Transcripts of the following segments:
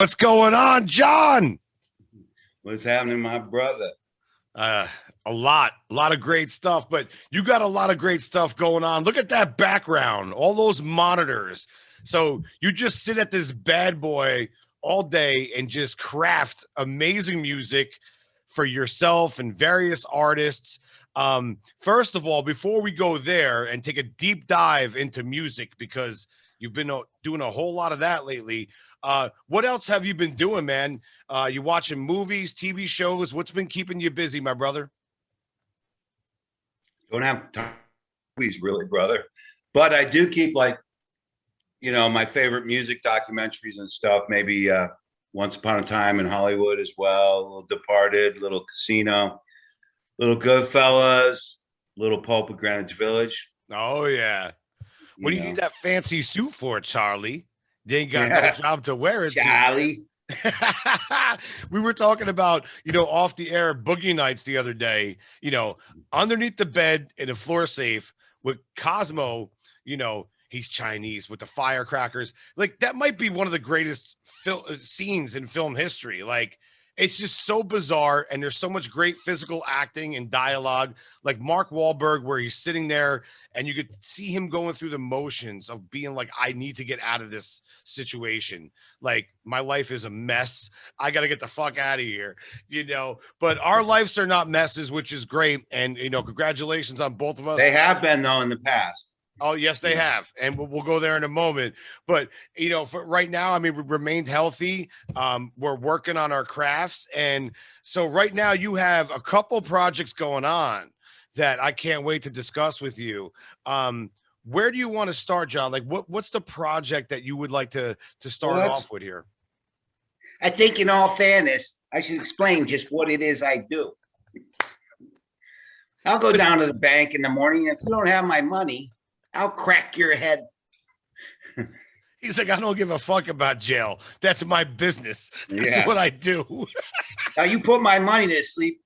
What's going on, John? What's happening, my brother? Uh, a lot of great stuff, but you got a lot of great stuff going on. Look at that background, all those monitors. So you just sit at this bad boy all day and just craft amazing music for yourself and various artists. First of all, before we go there and take a deep dive into music, because you've been doing a whole lot of that lately. What else have you been doing, man? You watching movies, TV shows? What's been keeping you busy, my brother? Don't have time, please, really, brother. But I do keep my favorite music documentaries and stuff. Maybe Once Upon a Time in Hollywood as well. A little Departed, a little Casino, little Goodfellas, little Pulp of Greenwich Village. Oh yeah. What You do you need know, that fancy suit for, Charlie? You ain't got no yeah, job to wear it to. Charlie. We were talking about, off the air boogie nights the other day, underneath the bed in a floor safe with Cosmo, he's Chinese with the firecrackers. Like that might be one of the greatest scenes in film history. Like it's just so bizarre, and there's so much great physical acting and dialogue. Like Mark Wahlberg, where he's sitting there, and you could see him going through the motions of being like, "I need to get out of this situation. Like my life is a mess. I got to get the fuck out of here." But our lives are not messes, which is great. And congratulations on both of us. They have been though in the past. Oh, yes, they have. And we'll go there in a moment. But, for right now, I mean, we remained healthy. We're working on our crafts. And so right now you have a couple projects going on that I can't wait to discuss with you. Where do you want to start, John? Like what's the project that you would like to start Well, off with here? I think, in all fairness, I should explain just what it is I do. I'll go down to the bank in the morning, and if you don't have my money, I'll crack your head. He's like, I don't give a fuck about jail. That's my business. That's Yeah. what I do. Now you put my money to sleep,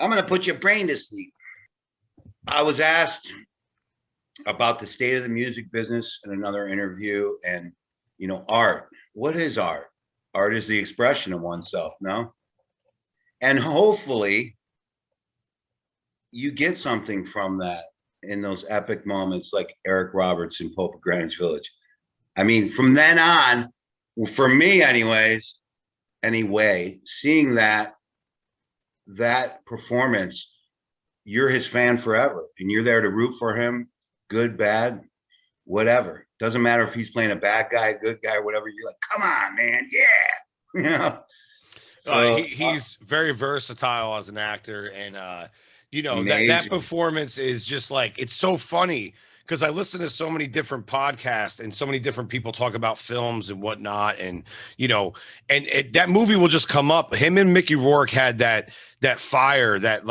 I'm going to put your brain to sleep. I was asked about the state of the music business in another interview, and art. What is art? Art is the expression of oneself, no? And hopefully you get something from that in those epic moments like Eric Roberts in Pope of Greenwich Village. I mean, from then on, for me anyway, seeing that performance, you're his fan forever, and you're there to root for him, good, bad, whatever. Doesn't matter if he's playing a bad guy, good guy, or whatever. You're like, come on, man, yeah, So He's very versatile as an actor, and that amazing. performance is just like, it's so funny because I listen to so many different podcasts and so many different people talk about films and whatnot, and that movie will just come up. Him and Mickey Rourke had that fire that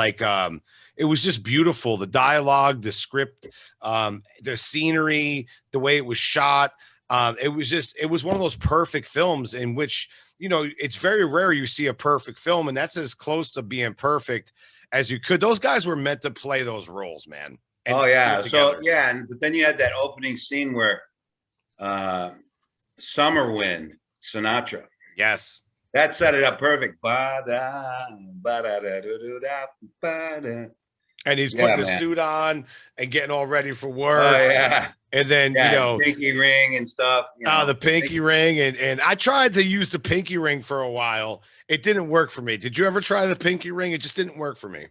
it was just beautiful. The dialogue, the script, the scenery, the way it was shot. It was one of those perfect films in which, it's very rare you see a perfect film, and that's as close to being perfect as you could. Those guys were meant to play those roles, man. And Oh do it yeah. So together. yeah, but then you had that opening scene where Summer Wind, Sinatra. Yes. That set it up perfect. Ba-da, ba-da-da-da-da-da, ba-da. And he's Yeah, putting the man. suit on and getting all ready for Oh work. yeah. And then, Yeah, pinky ring and stuff. the pinky ring. And I tried to use the pinky ring for a while. It didn't work for me. Did you ever try the pinky ring? It just didn't work for me.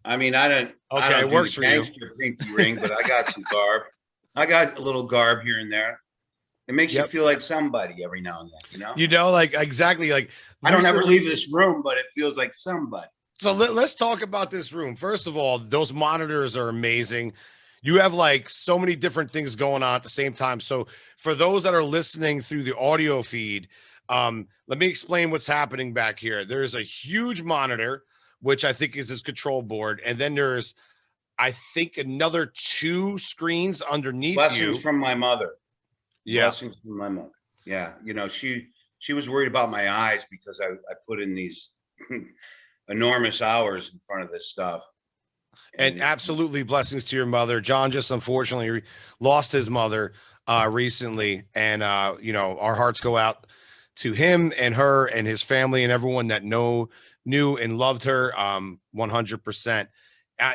I mean, I Okay, don't it do works the for you. gangster pinky ring, but I got some garb. I got a little garb here and there. It makes you Yep. feel like somebody every now and then. Like exactly like I don't ever recently. leave this room, but it feels like somebody. So let's talk about this room. First of all, those monitors are amazing. You have like so many different things going on at the same time. So for those that are listening through the audio feed, let me explain what's happening back here. There's a huge monitor, which I think is his control board, and then there's, I think, another two screens underneath Blessings you. from my mother. Yeah. Blessings from my mother. Yeah, she was worried about my eyes because I put in these enormous hours in front of this stuff. And absolutely blessings to your mother. John just unfortunately lost his mother recently, and our hearts go out to him and her and his family and everyone that knew and loved her 100%.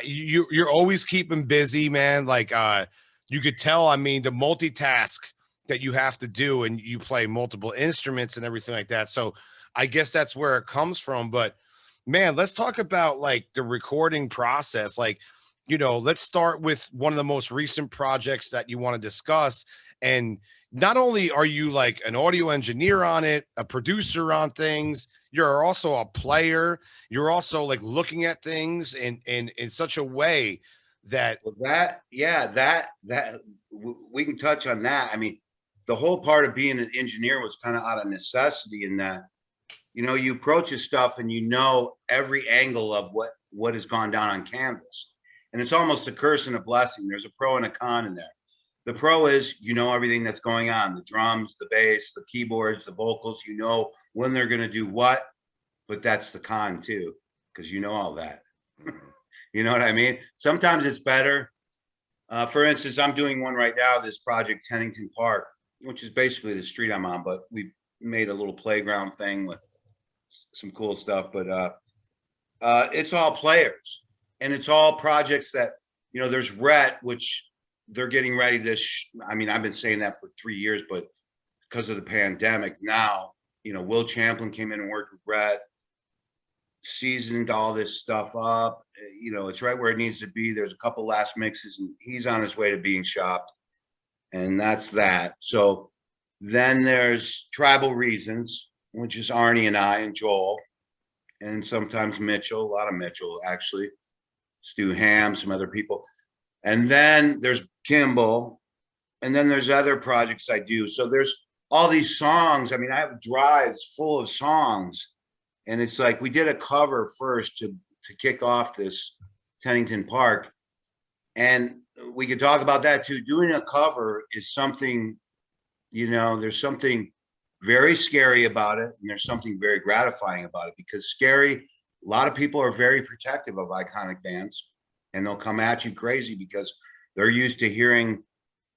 You're always keeping busy, man. Like you could tell, I mean, the multitask that you have to do, and you play multiple instruments and everything like that. So I guess that's where it comes from. But man, let's talk about like the recording process. Like, let's start with one of the most recent projects that you want to discuss. And not only are you like an audio engineer on it, a producer on things, you're also a player. You're also like looking at things in such a way that Well, we can touch on that. I mean, the whole part of being an engineer was kind of out of necessity in that, you approach this stuff and every angle of what has gone down on canvas. And it's almost a curse and a blessing. There's a pro and a con in there. The pro is, everything that's going on, the drums, the bass, the keyboards, the vocals, when they're going to do what, but that's the con too, because all that. You know what I mean? Sometimes it's better. For instance, I'm doing one right now, this project, Tennington Park, which is basically the street I'm on, but we made a little playground thing with some cool stuff. But it's all players, and it's all projects that, there's Rhett, which they're getting ready to, I mean, I've been saying that for 3 years, but because of the pandemic now, Will Champlin came in and worked with Rhett, seasoned all this stuff up. It's right where it needs to be. There's a couple last mixes and he's on his way to being shopped, and that's that. So then there's Tribal Reasons, which is Arnie and I and Joel, and sometimes Mitchell, a lot of Mitchell actually, Stu Ham, some other people. And then there's Kimball, and then there's other projects I do. So there's all these songs. I mean, I have drives full of songs. And it's like we did a cover first to kick off this Tennington Park. And we could talk about that too. Doing a cover is something, there's something very scary about it. And there's something very gratifying about it, because scary, a lot of people are very protective of iconic bands, and they'll come at you crazy because they're used to hearing,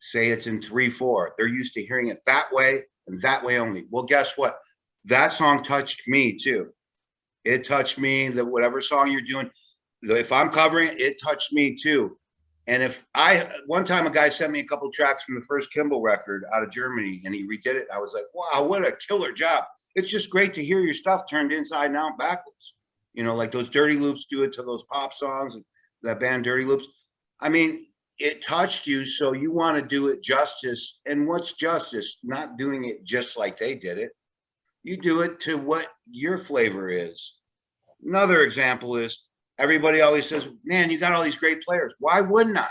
say it's in 3/4. They're used to hearing it that way and that way only. Well, guess what? That song touched me too. It touched me, that whatever song you're doing, if I'm covering it, it touched me too. And one time a guy sent me a couple tracks from the first Kimball record out of Germany, and he redid it. I was like, wow, what a killer job. It's just great to hear your stuff turned inside and out backwards. Like those Dirty Loops do it to those pop songs, and that band Dirty Loops. I mean, it touched you, so you want to do it justice. And what's justice? Not doing it just like they did it. You do it to what your flavor is. Another example is, everybody always says, man, you got all these great players. Why wouldn't I?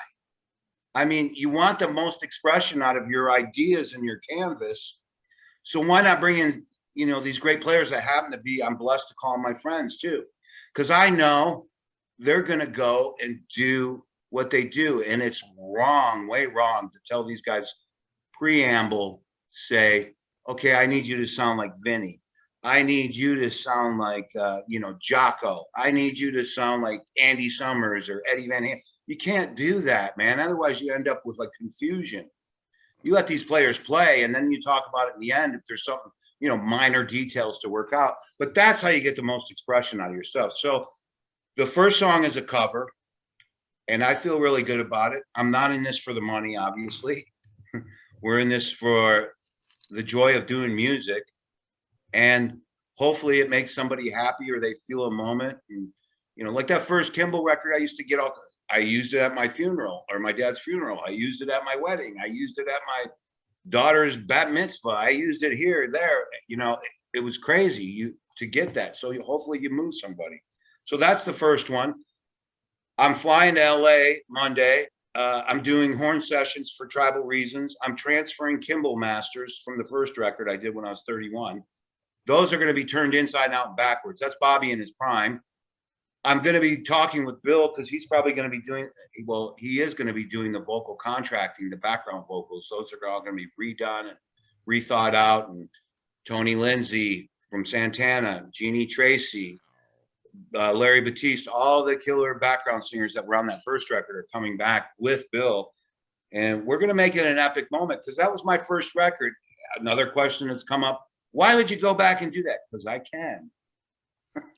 I mean, you want the most expression out of your ideas and your canvas. So why not bring in, these great players that happen to be, I'm blessed to call them my friends too. Because I know they're going to go and do what they do. And it's wrong, way wrong, to tell these guys preamble, say, okay, I need you to sound like Vinny. I need you to sound like, Jocko. I need you to sound like Andy Summers or Eddie Van Halen. You can't do that, man. Otherwise, you end up with like confusion. You let these players play, and then you talk about it in the end if there's something, minor details to work out. But that's how you get the most expression out of your stuff. So the first song is a cover, and I feel really good about it. I'm not in this for the money, obviously. We're in this for the joy of doing music. And hopefully it makes somebody happy, or they feel a moment. And, like that first Kimball record, I used it at my funeral, or my dad's funeral. I used it at my wedding. I used it at my daughter's bat mitzvah. I used it here, there. It was crazy to get that. So hopefully you move somebody. So that's the first one. I'm flying to LA Monday. I'm doing horn sessions for Tribal Reasons. I'm transferring Kimball masters from the first record I did when I was 31. Those are going to be turned inside out and backwards. That's Bobby in his prime. I'm going to be talking with Bill, because he's probably going to be he is going to be doing the vocal contracting, the background vocals. Those are all going to be redone and rethought out. And Tony Lindsay from Santana, Jeannie Tracy, Larry Batiste, all the killer background singers that were on that first record are coming back with Bill. And we're going to make it an epic moment, because that was my first record. Another question that's come up, Why would you go back and do that? Because I can.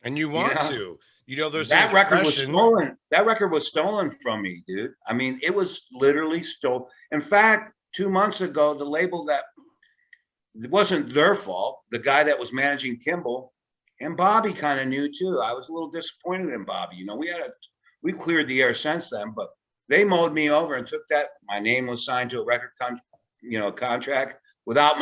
And you want to. There's that an record was expression. stolen. That record was stolen from me, dude. I mean, it was literally stolen. In fact, 2 months ago, the label that it wasn't their fault. The guy that was managing Kimball and Bobby kind of knew too. I was a little disappointed in Bobby. We cleared the air since then, but they mowed me over and took that. My name was signed to a record contract without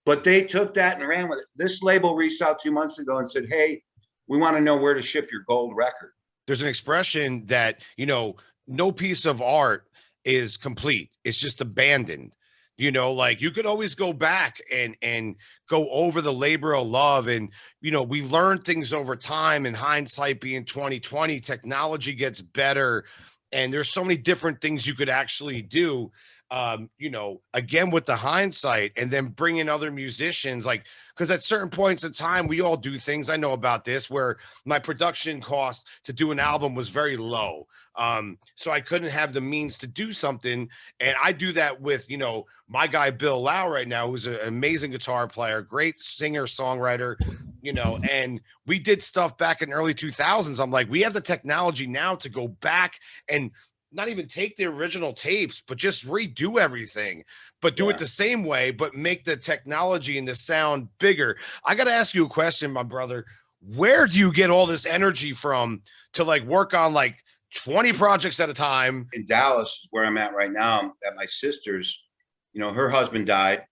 but they took that and ran with it. This label reached out 2 months ago and said, "Hey, we want to know where to ship your gold record." There's an expression that, no piece of art is complete. It's just abandoned. Like you could always go back and go over the labor of love. And, we learn things over time, and hindsight being 2020, technology gets better. And there's so many different things you could actually do. Again, with the hindsight, and then bring in other musicians, like, because at certain points in time, we all do things. I know about this, where my production cost to do an album was very low. So I couldn't have the means to do something. And I do that with, my guy, Bill Lau right now, who's an amazing guitar player, great singer, songwriter, and we did stuff back in the early 2000s. I'm like, we have the technology now to go back and not even take the original tapes, but just redo everything, but do it the same way, but make the technology and the sound bigger. I got to ask you a question, my brother. Where do you get all this energy from to like work on like 20 projects at a time? In Dallas is where I'm at right now. I'm at my sister's. Her husband died.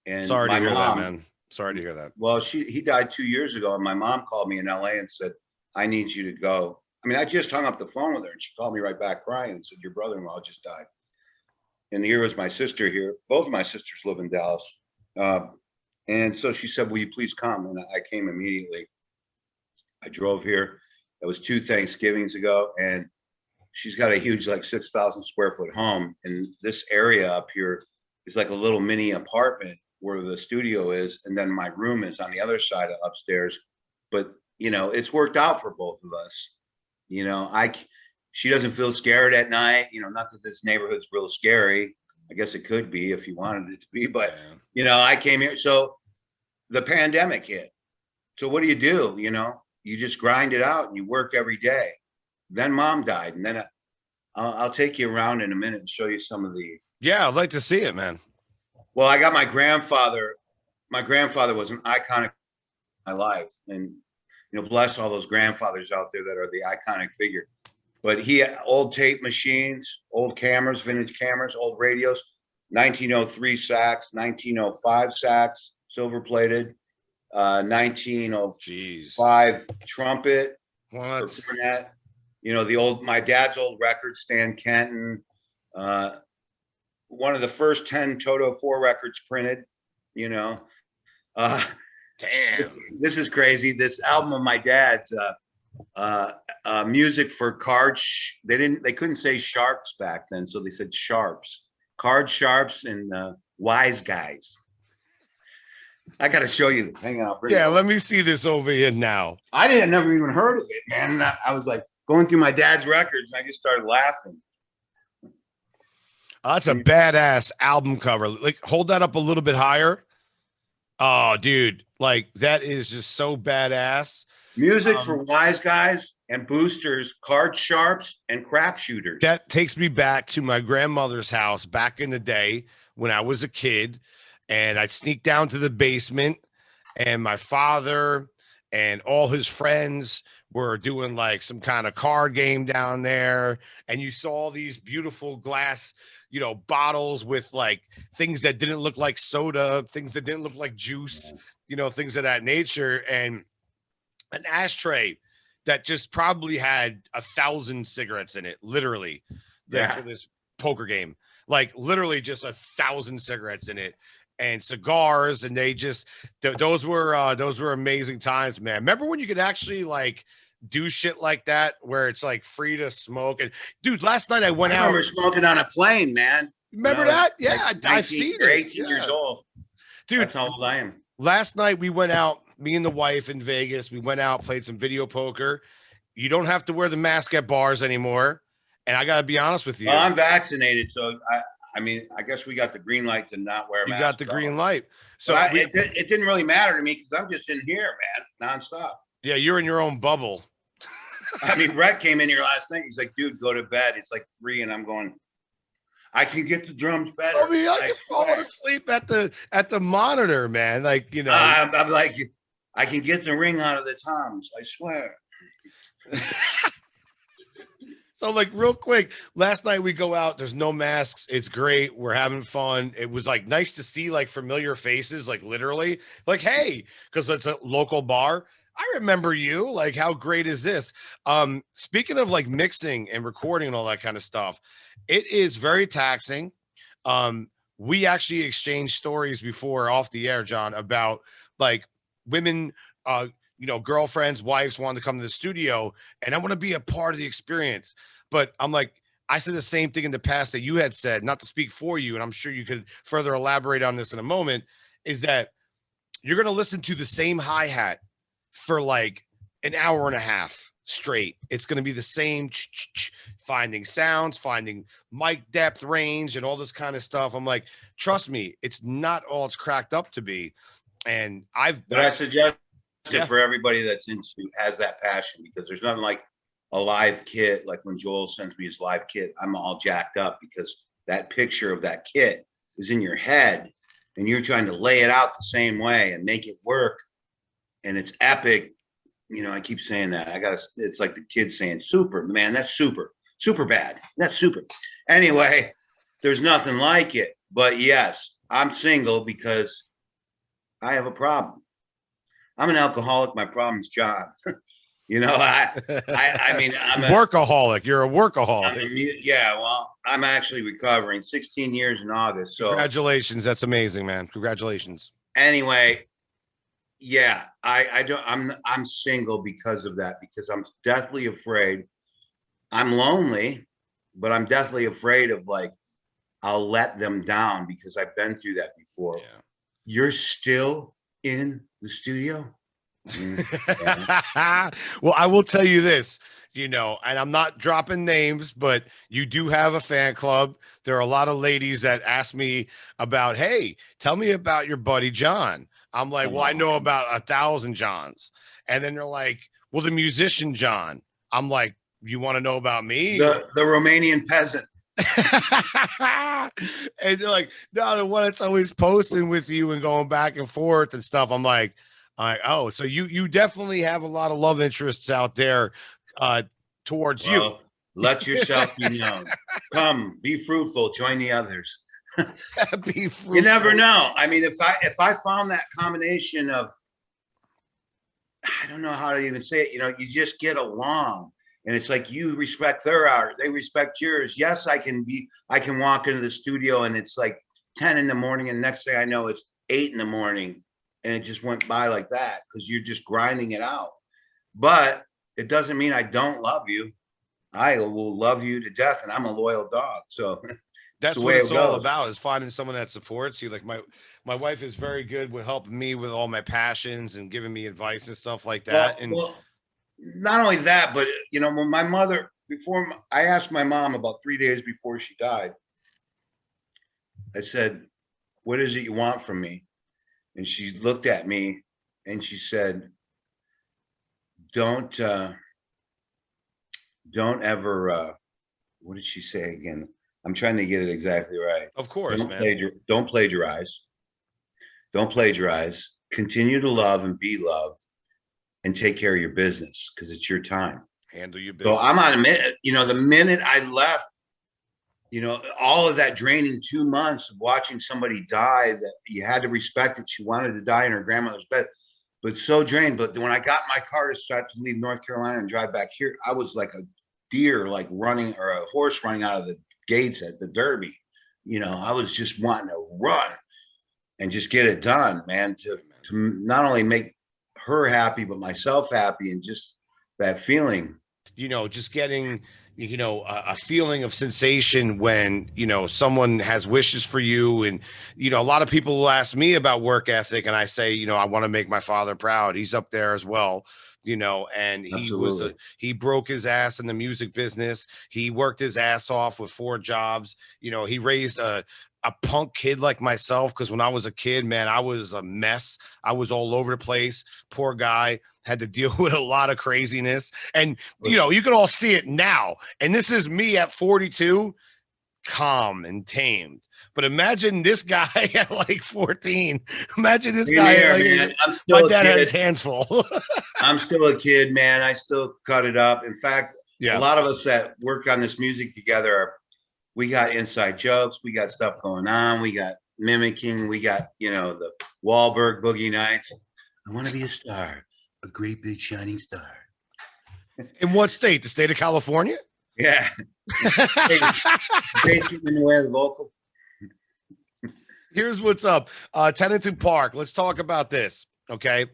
And sorry to hear mom, that, man. Sorry to hear that. Well, he died 2 years ago, and my mom called me in LA and said, "I need you to go." I mean, I just hung up the phone with her, and she called me right back crying and said, "Your brother-in-law just died." And here was my sister here. Both of my sisters live in Dallas. And so she said, "Will you please come?" And I came immediately. I drove here. It was 2 Thanksgivings ago, and she's got a huge, like 6,000 square foot home. And this area up here is like a little mini apartment where the studio is. And then my room is on the other side of upstairs. But, it's worked out for both of us. She doesn't feel scared at night, not that this neighborhood's real scary. I guess it could be if you wanted it to be, but I came here. So the pandemic hit. So what do? You just grind it out and you work every day. Then mom died. And then I'll take you around in a minute and show you some of the. Yeah, I'd like to see it, man. Well, I got my grandfather. My grandfather was an iconic in my life. And bless all those grandfathers out there that are the iconic figure. But he had old tape machines, old cameras, vintage cameras, old radios, 1903 sax, 1905 sax, silver plated, 1905 trumpet. What? Cornet. My dad's old record, Stan Kenton. One of the first 10 Toto 4 records printed. Damn, this is crazy. This album of my dad's music for cards. They couldn't say sharps back then, so they said sharps, card sharps, and wise guys. I got to show you. Hang on. Let me see this over here now. I never even heard of it, man. And I was like going through my dad's records, and I just started laughing. That's a badass album cover. Like, hold that up a little bit higher. Oh, dude, like that is just so badass. Music for wise guys and boosters, card sharps, and crap shooters. That takes me back to my grandmother's house back in the day when I was a kid, and I'd sneak down to the basement, and my father and all his friends were doing like some kind of card game down there, and you saw these beautiful glass bottles with like things that didn't look like soda, things that didn't look like juice, things of that nature, and an ashtray that just probably had 1,000 cigarettes in it, literally. For this poker game, like literally just 1,000 cigarettes in it, and cigars, and they just those were amazing times, man. Remember when you could actually like do shit like that where it's like free to smoke? And dude, last night I remember smoking on a plane, man. Remember that? Yeah, I've seen it. 18 years old, dude. That's how old I am. Last night we went out, me and the wife in Vegas. We went out, played some video poker. You don't have to wear the mask at bars anymore. And I gotta be honest with you. Well, I'm vaccinated, so I mean, I guess we got the green light to not wear a mask. You got the green light. So but it didn't really matter to me because I'm just in here, man, nonstop. Yeah, you're in your own bubble. I mean, Brett came in here last night. He's like, dude, go to bed. It's like 3, and I'm going, I can get the drums better. I mean, you're falling asleep at the monitor, man. Like, you know, I'm like, I can get the ring out of the toms. I swear. So, like, real quick, last night we go out. There's no masks. It's great. We're having fun. It was like nice to see like familiar faces, like literally, like, hey, because it's a local bar. I remember you. Like, how great is this? Speaking of like mixing and recording and all that kind of stuff, it is very taxing. We actually exchanged stories before off the air, John, about like women, you know, girlfriends, wives wanting to come to the studio, and I want to be a part of the experience. But I'm like, I said the same thing in the past that you had said, not to speak for you, and I'm sure you could further elaborate on this in a moment, is that you're going to listen to the same hi-hat for like an hour and a half straight. It's going to be the same finding sounds, finding mic depth, range, and all this kind of stuff. I'm like, trust me, it's not all it's cracked up to be. And I suggest for everybody that's has that passion, because there's nothing like a live kit. Like when Joel sends me his live kit, I'm all jacked up because that picture of that kit is in your head and you're trying to lay it out the same way and make it work. And it's epic. You know, I keep saying that. It's like the kids saying super, man, that's super bad. That's super. Anyway, there's nothing like it. But yes, I'm single because I have a problem. I'm an alcoholic. My problem's John. You know, I mean, I'm a workaholic. You're a workaholic. Yeah, well, I'm actually recovering 16 years in August. So congratulations. That's amazing, man. Congratulations. Anyway, yeah, I'm single because of that, because I'm deathly afraid. I'm lonely, but I'm deathly afraid of like, I'll let them down because I've been through that before. Yeah. You're still in the studio? Yeah. Well, I will tell you this, you know, and I'm not dropping names, but you do have a fan club. There are a lot of ladies that ask me about, hey, tell me about your buddy John. I'm like, well, I know about 1,000 Johns. And then they're like, well, the musician John. I'm like, you want to know about me? The Romanian peasant. And they're like, no, the one that's always posting with you and going back and forth and stuff. I'm like, oh, so you definitely have a lot of love interests out there towards you. Let yourself be known. Come, be fruitful, join the others. Be fruitful. You never know. I mean, if I found that combination of, I don't know how to even say it, you know, you just get along. And it's like you respect their art, they respect yours. Yes, I can walk into the studio and it's like 10 in the morning, and next thing I know, it's 8 in the morning. And it just went by like that because you're just grinding it out. But it doesn't mean I don't love you. I will love you to death, and I'm a loyal dog. So that's what it's all about, is finding someone that supports you. Like my wife is very good with helping me with all my passions and giving me advice and stuff like that. Well, not only that, but you know, when my mother, I asked my mom about 3 days before she died, I said, what is it you want from me? And she looked at me and she said, don't ever, what did she say again? I'm trying to get it exactly right. Of course, don't plagiarize. Don't plagiarize. Continue to love and be loved, and take care of your business because it's your time. Handle your business. So I'm on a minute, you know, the minute I left, you know, all of that draining 2 months of watching somebody die, that you had to respect it. She wanted to die in her grandmother's bed, but so drained. But when I got in my car to start to leave North Carolina and drive back here, I was like a deer, like running, or a horse running out of the gates at the Derby. You know, I was just wanting to run and just get it done, man, to not only make her happy, but myself happy, and just that feeling. You know, just getting, a feeling of sensation when, someone has wishes for you. And, a lot of people will ask me about work ethic, and I say, I want to make my father proud. He's up there as well. And Absolutely. he broke his ass in the music business. He worked his ass off with 4 jobs. He raised a punk kid like myself, because when I was a kid, man, I was a mess. I was all over the place. Poor guy, had to deal with a lot of craziness. And you can all see it now. And this is me at 42, calm and tamed. But imagine this guy at like 14. Imagine this guy. Here, Like, man. I'm my still a dad had his kid. hands full. I'm still a kid, man. I still cut it up. In fact, a Yeah. lot of us that work on this music together, we got inside jokes. We got stuff going on. We got mimicking. We got, the Wahlberg Boogie Nights. I want to be a star, a great big shining star. In what state? The state of California? Yeah. Basically in the way of the vocal. Here's what's up. Tennyson Park. Let's talk about this. Okay.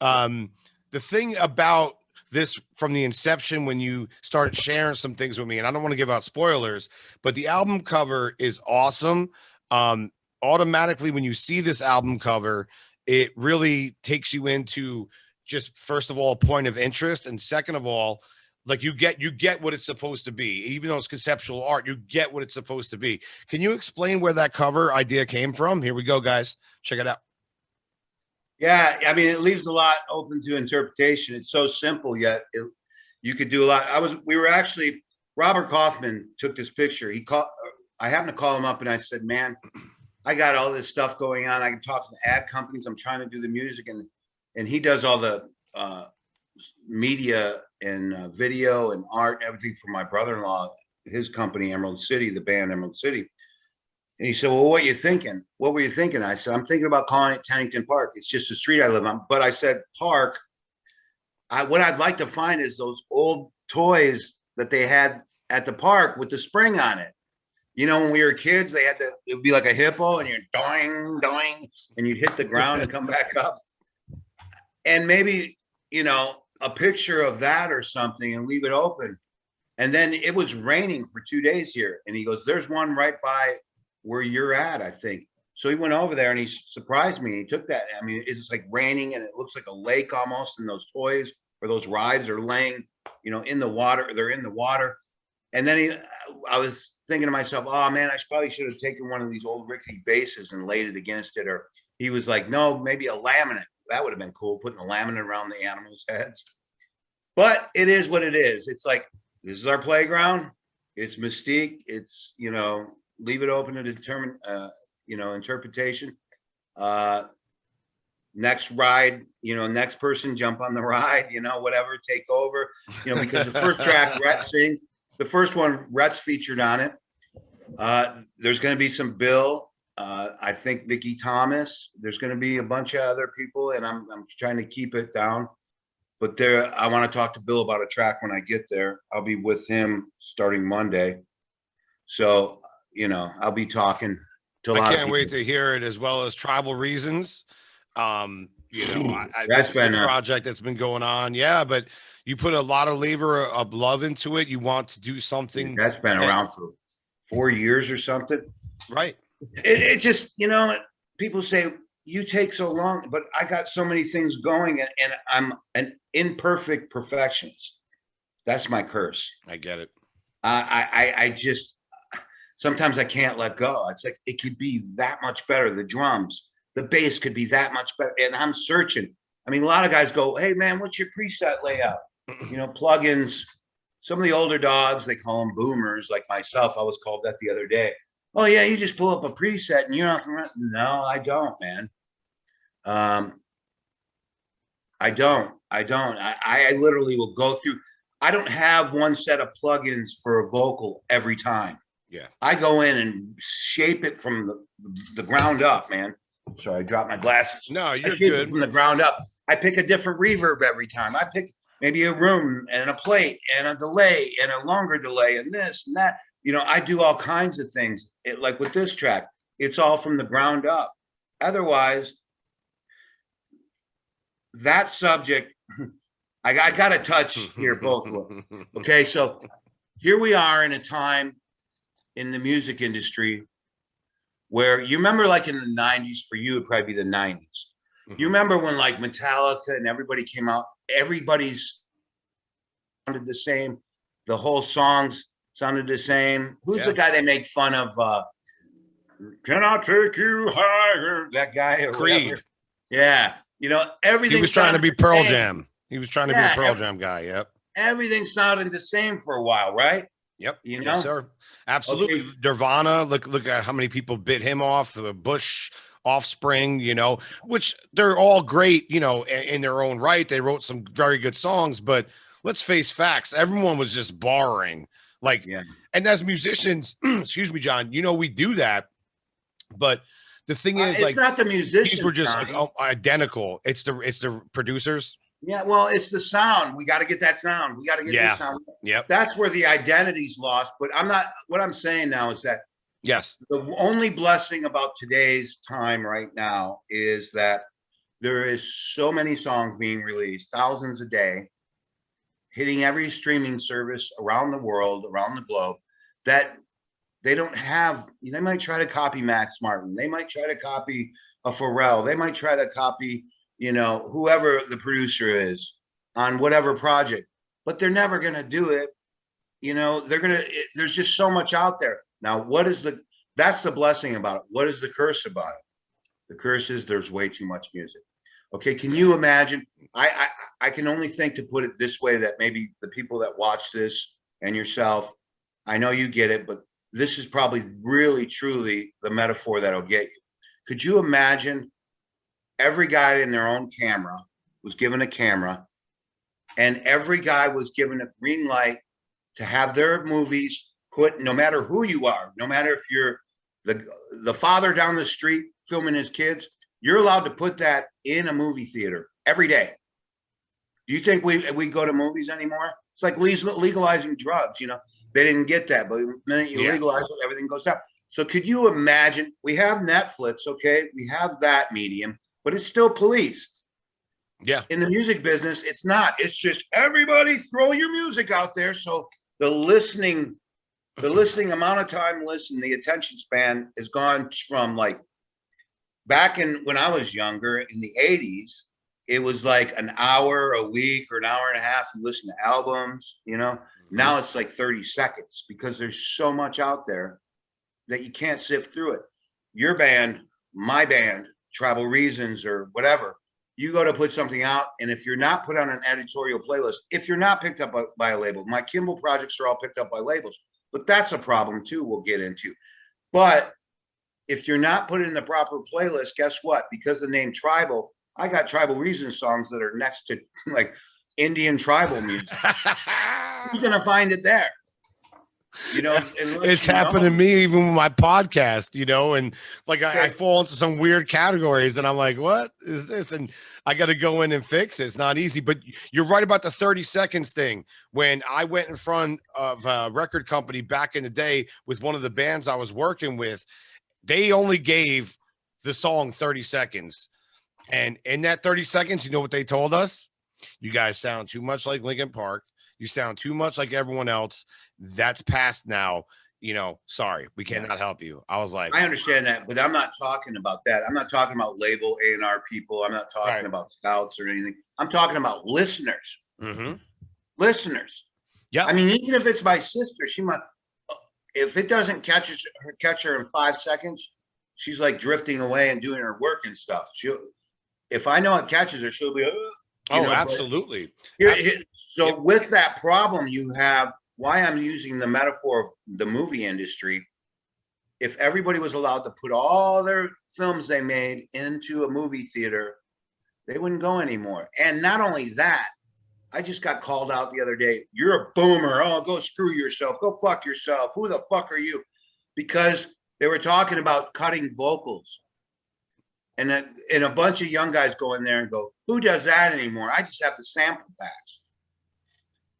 The thing about this from the inception, when you started sharing some things with me, and I don't want to give out spoilers, but the album cover is awesome. Automatically, when you see this album cover, it really takes you into just, first of all, a point of interest, and second of all, like you get what it's supposed to be. Even though it's conceptual art, you get what it's supposed to be. Can you explain where that cover idea came from? Here we go, guys. Check it out. Yeah, I mean, it leaves a lot open to interpretation. It's so simple, yet you could do a lot. We were actually, Robert Kaufman took this picture. I happened to call him up and I said, man, I got all this stuff going on. I can talk to the ad companies. I'm trying to do the music, and he does all the media and video and art, everything for my brother-in-law, his company, Emerald City, the band Emerald City. And he said, well, what you thinking? What were you thinking? I said, I'm thinking about calling it Tennyson Park. It's just a street I live on. But I said, park. What I'd like to find is those old toys that they had at the park with the spring on it. When we were kids, it would be like a hippo, and you're doing, doing, and you'd hit the ground and come back up. And maybe, a picture of that or something, and leave it open. And then it was raining for 2 days here. And he goes, there's one right by where you're at, I think. So he went over there and he surprised me. He took that. I mean, it's like raining and it looks like a lake almost. And those toys or those rides are laying, in the water. They're in the water. And then I was thinking to myself, oh man, I probably should have taken one of these old rickety bases and laid it against it. Or he was like, no, maybe a laminate. That would have been cool, putting a laminate around the animals' heads. But it is what it is. It's like, this is our playground. It's mystique. It's, leave it open to determine, interpretation. Next ride, next person jump on the ride, whatever, take over, because the first track, Rhett sings. The first one, Rhett's featured on it. There's going to be some Bill. I think Vicky Thomas. There's going to be a bunch of other people, and I'm trying to keep it down. But I want to talk to Bill about a track when I get there. I'll be with him starting Monday. So, I'll be talking to a lot of people. I can't wait to hear it, as well as Tribal Reasons. That's been a project that's been going on. Yeah, but you put a lot of labor of love into it. You want to do something that's been around for 4 years or something. Right. It just, people say you take so long, but I got so many things going, and I'm an imperfect perfectionist. That's my curse. I get it. I just, sometimes I can't let go. It's like, it could be that much better. The drums, the bass could be that much better. And I'm searching. I mean, a lot of guys go, hey man, what's your preset layout? Plugins. Some of the older dogs, they call them boomers, like myself. I was called that the other day. Oh yeah, you just pull up a preset and you're off and running. No, I don't, man. I don't. I literally will go through. I don't have one set of plugins for a vocal every time. Yeah. I go in and shape it from the ground up, man. Sorry, I dropped my glasses. No, you're good. From the ground up. I pick a different reverb every time. I pick maybe a room and a plate and a delay and a longer delay and this and that. I do all kinds of things. Like with this track, it's all from the ground up. Otherwise, that subject, I got to touch here both. Okay, so here we are in a time in the music industry where you remember, like in the 90s, for you, it'd probably be the 90s. You remember when like Metallica and everybody came out, everybody's sounded the same. The whole songs sounded the same. Who's the guy they make fun of? Can I take you higher? That guy or Creed. Whatever. Yeah. You know, everything. He was trying to be Pearl Jam. He was trying to be a Pearl Jam guy. Yep. Everything sounded the same for a while, right? Yep. You know? Yes, sir. Absolutely. Okay. Nirvana. Look at how many people bit him off. Bush, Offspring, you know, which they're all great, you know, in their own right. They wrote some very good songs, but let's face facts. Everyone was just borrowing. Like, and as musicians, excuse me, John, you know, we do that. But the thing is, it's like, not the musicians. These were just like, identical. It's the producers. Yeah, well, it's the sound. We got to get that sound. We got to get this sound. Yep. That's where the identity's lost. But I'm not. What I'm saying now is that the only blessing about today's time right now is that there is so many songs being released, thousands a day, hitting every streaming service around the world, around the globe, that they don't have. They might try to copy Max Martin. They might try to copy a Pharrell. They might try to copy, you know, whoever the producer is on whatever project, but they're never going to do it. You know, there's just so much out there. Now, that's the blessing about it. What is the curse about it? The curse is there's way too much music. Okay. Can you imagine? I can only think to put it this way, that maybe the people that watch this and yourself, I know you get it, but this is probably really, truly the metaphor that'll get you. Could you imagine every guy in their own camera was given a camera, and every guy was given a green light to have their movies put, no matter who you are, no matter if you're the father down the street filming his kids, you're allowed to put that in a movie theater every day. Do you think we go to movies anymore? It's like legalizing drugs, you know. They didn't get that, but the minute you legalize it, everything goes down. So could you imagine? We have Netflix, okay? We have that medium, but it's still policed. Yeah. In the music business, it's not. It's just everybody throw your music out there. So the listening amount of time the attention span has gone from, like, back when I was younger in the 80s, it was like an hour a week or an hour and a half. You listen to albums, you know. Now it's like 30 seconds because there's so much out there that you can't sift through it. Your band, my band, Tribal Reasons or whatever, you go to put something out, and if you're not put on an editorial playlist, if you're not picked up by a label, my Kimball projects are all picked up by labels, but that's a problem too we'll get into. But if you're not put in the proper playlist, guess what? Because the name Tribal, I got Tribal Reasons songs that are next to like Indian tribal music. Who's gonna find it there? You know, it's happened to me even with my podcast, you know, and like I fall into some weird categories and I'm like, what is this? And I got to go in and fix it. It's not easy, but you're right about the 30 seconds thing. When I went in front of a record company back in the day with one of the bands I was working with, they only gave the song 30 seconds. And in that 30 seconds, you know what they told us? You guys sound too much like Linkin Park. You sound too much like everyone else. That's past now. You know, sorry, we cannot help you. I was like, I understand that, but I'm not talking about that. I'm not talking about label A&R people. I'm not talking about scouts or anything. I'm talking about listeners. Listeners. Yeah. I mean, even if it's my sister, she might, if it doesn't catch her in 5 seconds, she's like drifting away and doing her work and stuff. If I know it catches her, she'll be, absolutely. So with that problem you have, why I'm using the metaphor of the movie industry, if everybody was allowed to put all their films they made into a movie theater, they wouldn't go anymore. And not only that, I just got called out the other day. You're a boomer. Oh, go screw yourself. Go fuck yourself. Who the fuck are you? Because they were talking about cutting vocals. And a bunch of young guys go in there and go, who does that anymore? I just have the sample packs.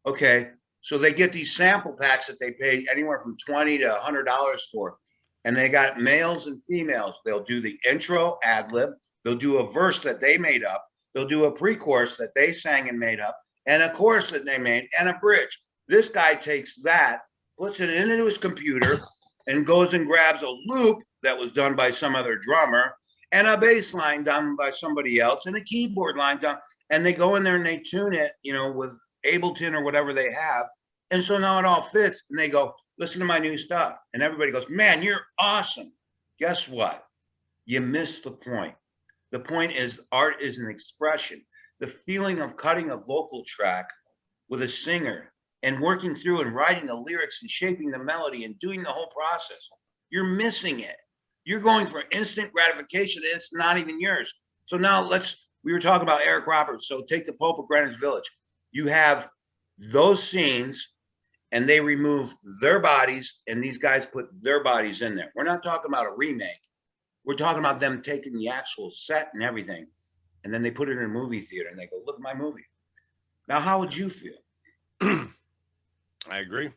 Okay, so they get these sample packs that they pay anywhere from $20 to $100 for. And they got males and females. They'll do the intro, ad lib. They'll do a verse that they made up. They'll do a pre-chorus that they sang and made up, and a chorus that they made, and a bridge. This guy takes that puts it into his computer, and goes and grabs a loop that was done by some other drummer and a bass line done by somebody else and a keyboard line done. And they go in there and they tune it, with Ableton or whatever they have. And so now it all fits. And they go, listen to my new stuff. And everybody goes, man, you're awesome. Guess what? You missed the point. The point is art is an expression. The feeling of cutting a vocal track with a singer and working through and writing the lyrics and shaping the melody and doing the whole process. You're missing it. You're going for instant gratification. And it's not even yours. So now we were talking about Eric Roberts. So take the Pope of Greenwich Village. You have those scenes and they remove their bodies and these guys put their bodies in there. We're not talking about a remake. We're talking about them taking the actual set and everything. And then they put it in a movie theater and they go, look at my movie. Now, how would you feel? I agree.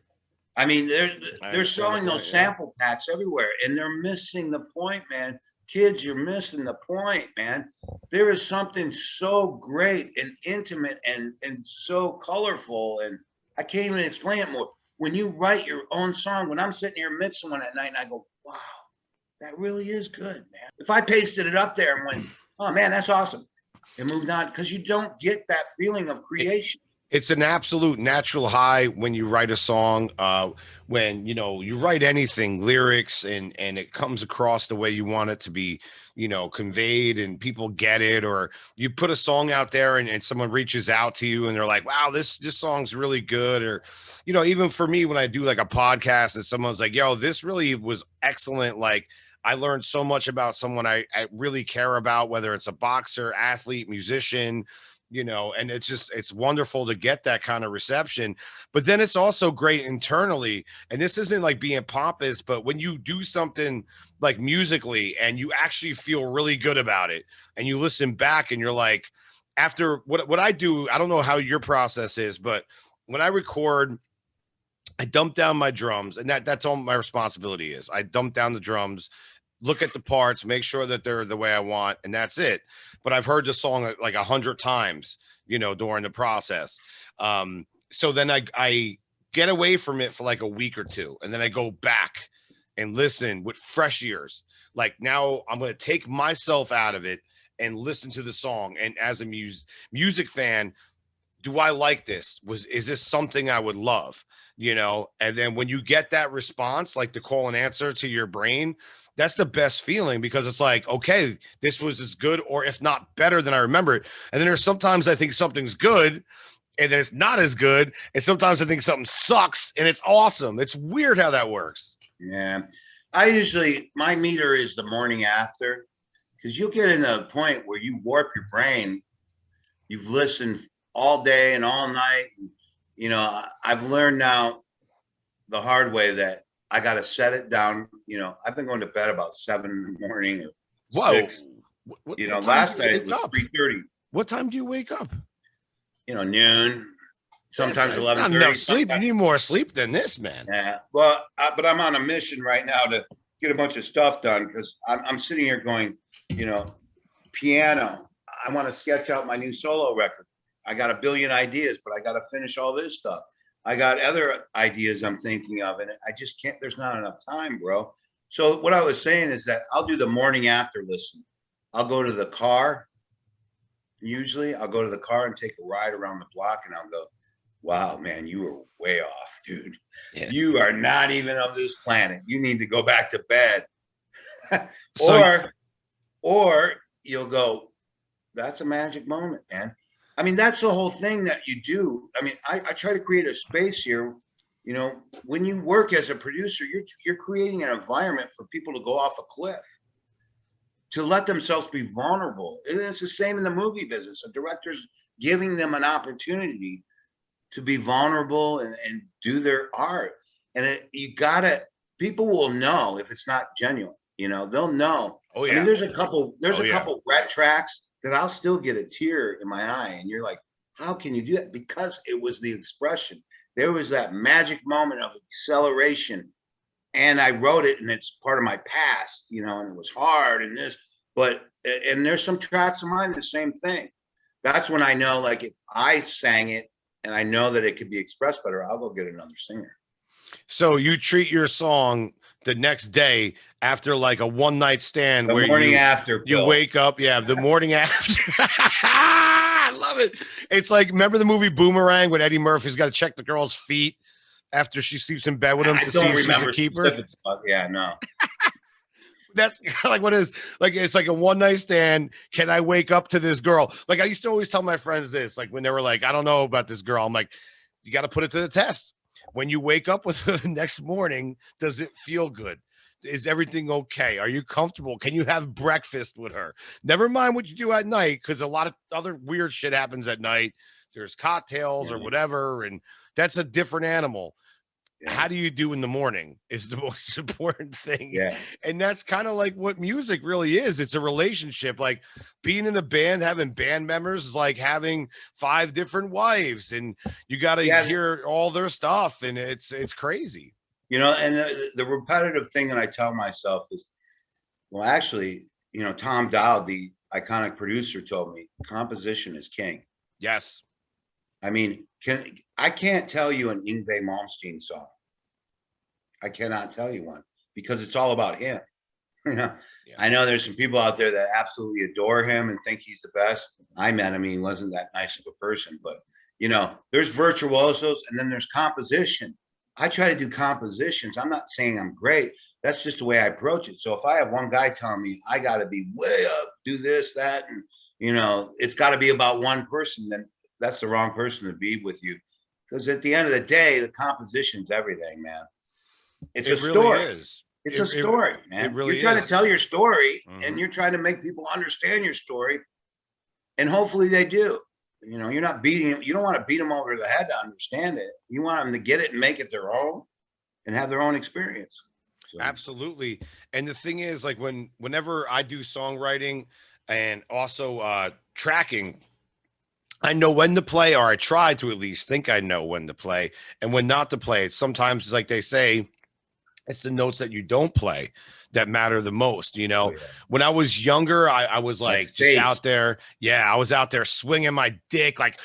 I mean, they're selling those sample packs everywhere and they're missing the point, man. Kids, you're missing the point, man. There is something so great and intimate and so colorful. And I can't even explain it more. When you write your own song, when I'm sitting here mixing one at night and I go, wow, that really is good, man. If I pasted it up there and went, oh man, that's awesome, and moved on, because you don't get that feeling of creation. It's an absolute natural high when you write a song, when you write anything, lyrics, and it comes across the way you want it to be, conveyed, and people get it. Or you put a song out there and someone reaches out to you and they're like, wow, this song's really good. Or even for me, when I do like a podcast and someone's like, yo, this really was excellent, like I learned so much about someone I really care about, whether it's a boxer, athlete, musician, and it's wonderful to get that kind of reception. But then it's also great internally. And this isn't like being pompous, but when you do something like musically and you actually feel really good about it and you listen back and you're like, after what I do, I don't know how your process is, but when I record, I dump down my drums, and that's all my responsibility is. I dump down the drums, look at the parts, make sure that they're the way I want, and that's it. But I've heard the song like 100 times, during the process. So then I get away from it for like a week or two, and then I go back and listen with fresh ears. Like now I'm going to take myself out of it and listen to the song. And as a music fan, do I like this? Is this something I would love? And then when you get that response, like the call and answer to your brain, that's the best feeling, because it's like, okay, this was as good, or if not better than I remember it. And then there's sometimes I think something's good and then it's not as good. And sometimes I think something sucks and it's awesome. It's weird how that works. Yeah. My meter is the morning after, because you'll get in a point where you warp your brain. You've listened all day and all night. I've learned now the hard way that I got to set it down. I've been going to bed about 7 in the morning. Or whoa. 6. What Last night it was 3:30. What time do you wake up? Noon. Sometimes 11:30. Not enough sleep. You need more sleep than this, man. Yeah. Well, but I'm on a mission right now to get a bunch of stuff done, because I'm sitting here going, piano. I want to sketch out my new solo record. I got a billion ideas, but I got to finish all this stuff. I got other ideas I'm thinking of, and I just can't. There's not enough time, bro. So what I was saying is that I'll do the morning after listen. I'll go to the car. Usually I'll go to the car and take a ride around the block, and I'll go, wow, man, you were way off, dude. Yeah. You are not even of this planet. You need to go back to bed. or you'll go, that's a magic moment, man. I mean, that's the whole thing that you do. I mean, I try to create a space here. When you work as a producer, you're creating an environment for people to go off a cliff, to let themselves be vulnerable. And it's the same in the movie business. A director's giving them an opportunity to be vulnerable and do their art. And people will know if it's not genuine. They'll know. Oh yeah. I mean, there's a couple wet tracks that I'll still get a tear in my eye. And you're like, how can you do that? Because it was the expression. There was that magic moment of acceleration. And I wrote it, and it's part of my past, and it was hard and this, and there's some tracks of mine, the same thing. That's when I know, like, if I sang it and I know that it could be expressed better, I'll go get another singer. So you treat your song the next day after like a one night stand The where morning after you pill. wake up, yeah, the morning after. I love it. It's like, remember the movie Boomerang when Eddie Murphy's got to check the girl's feet after she sleeps in bed with him I to see don't if she's a remember keeper? specifics, but yeah, no. That's kind of like what it is. Like, it's like a one night stand. Can I wake up to this girl? Like, I used to always tell my friends this, like when they were like, I don't know about this girl. I'm like, you got to put it to the test. When you wake up with her the next morning, does it feel good? Is everything okay? Are you comfortable? Can you have breakfast with her? Never mind what you do at night, because a lot of other weird shit happens at night. There's cocktails or Yeah, whatever, and that's a different animal. yeah, How do you do in the morning is the most important thing. yeah. And that's kind of like what music really is. It's a relationship. Like being in a band, having band members is like having 5 different wives, and you got to Yeah, hear all their stuff, and it's crazy. and the repetitive thing that I tell myself is, well, actually, Tom Dowd, the iconic producer, told me composition is king. Yes. I mean, I can't tell you an Yngwie Malmsteen song. I cannot tell you one because it's all about him. Yeah. I know there's some people out there that absolutely adore him and think he's the best. I met him; he wasn't that nice of a person, but there's virtuosos and then there's composition. I try to do compositions. I'm not saying I'm great. That's just the way I approach it. So if I have one guy telling me I got to be way up, do this, that, and it's got to be about one person, then that's the wrong person to be with you. Because at the end of the day, the composition's everything, man. It's It a really story. is. It's a story, man. really You're trying to is. tell your story, Mhm. and you're trying to make people understand your story, and hopefully they do. You're not beating them. You don't want to beat them over the head to understand it. You want them to get it and make it their own, and have their own experience. So, Absolutely. And the thing is, like whenever I do songwriting and also tracking, I know when to play, or I try to at least think I know when to play and when not to play. It's sometimes, like they say, it's the notes that you don't play that matter the most. oh, yeah. When I was younger, I was like just space. out there. Yeah, I was out there swinging my dick, like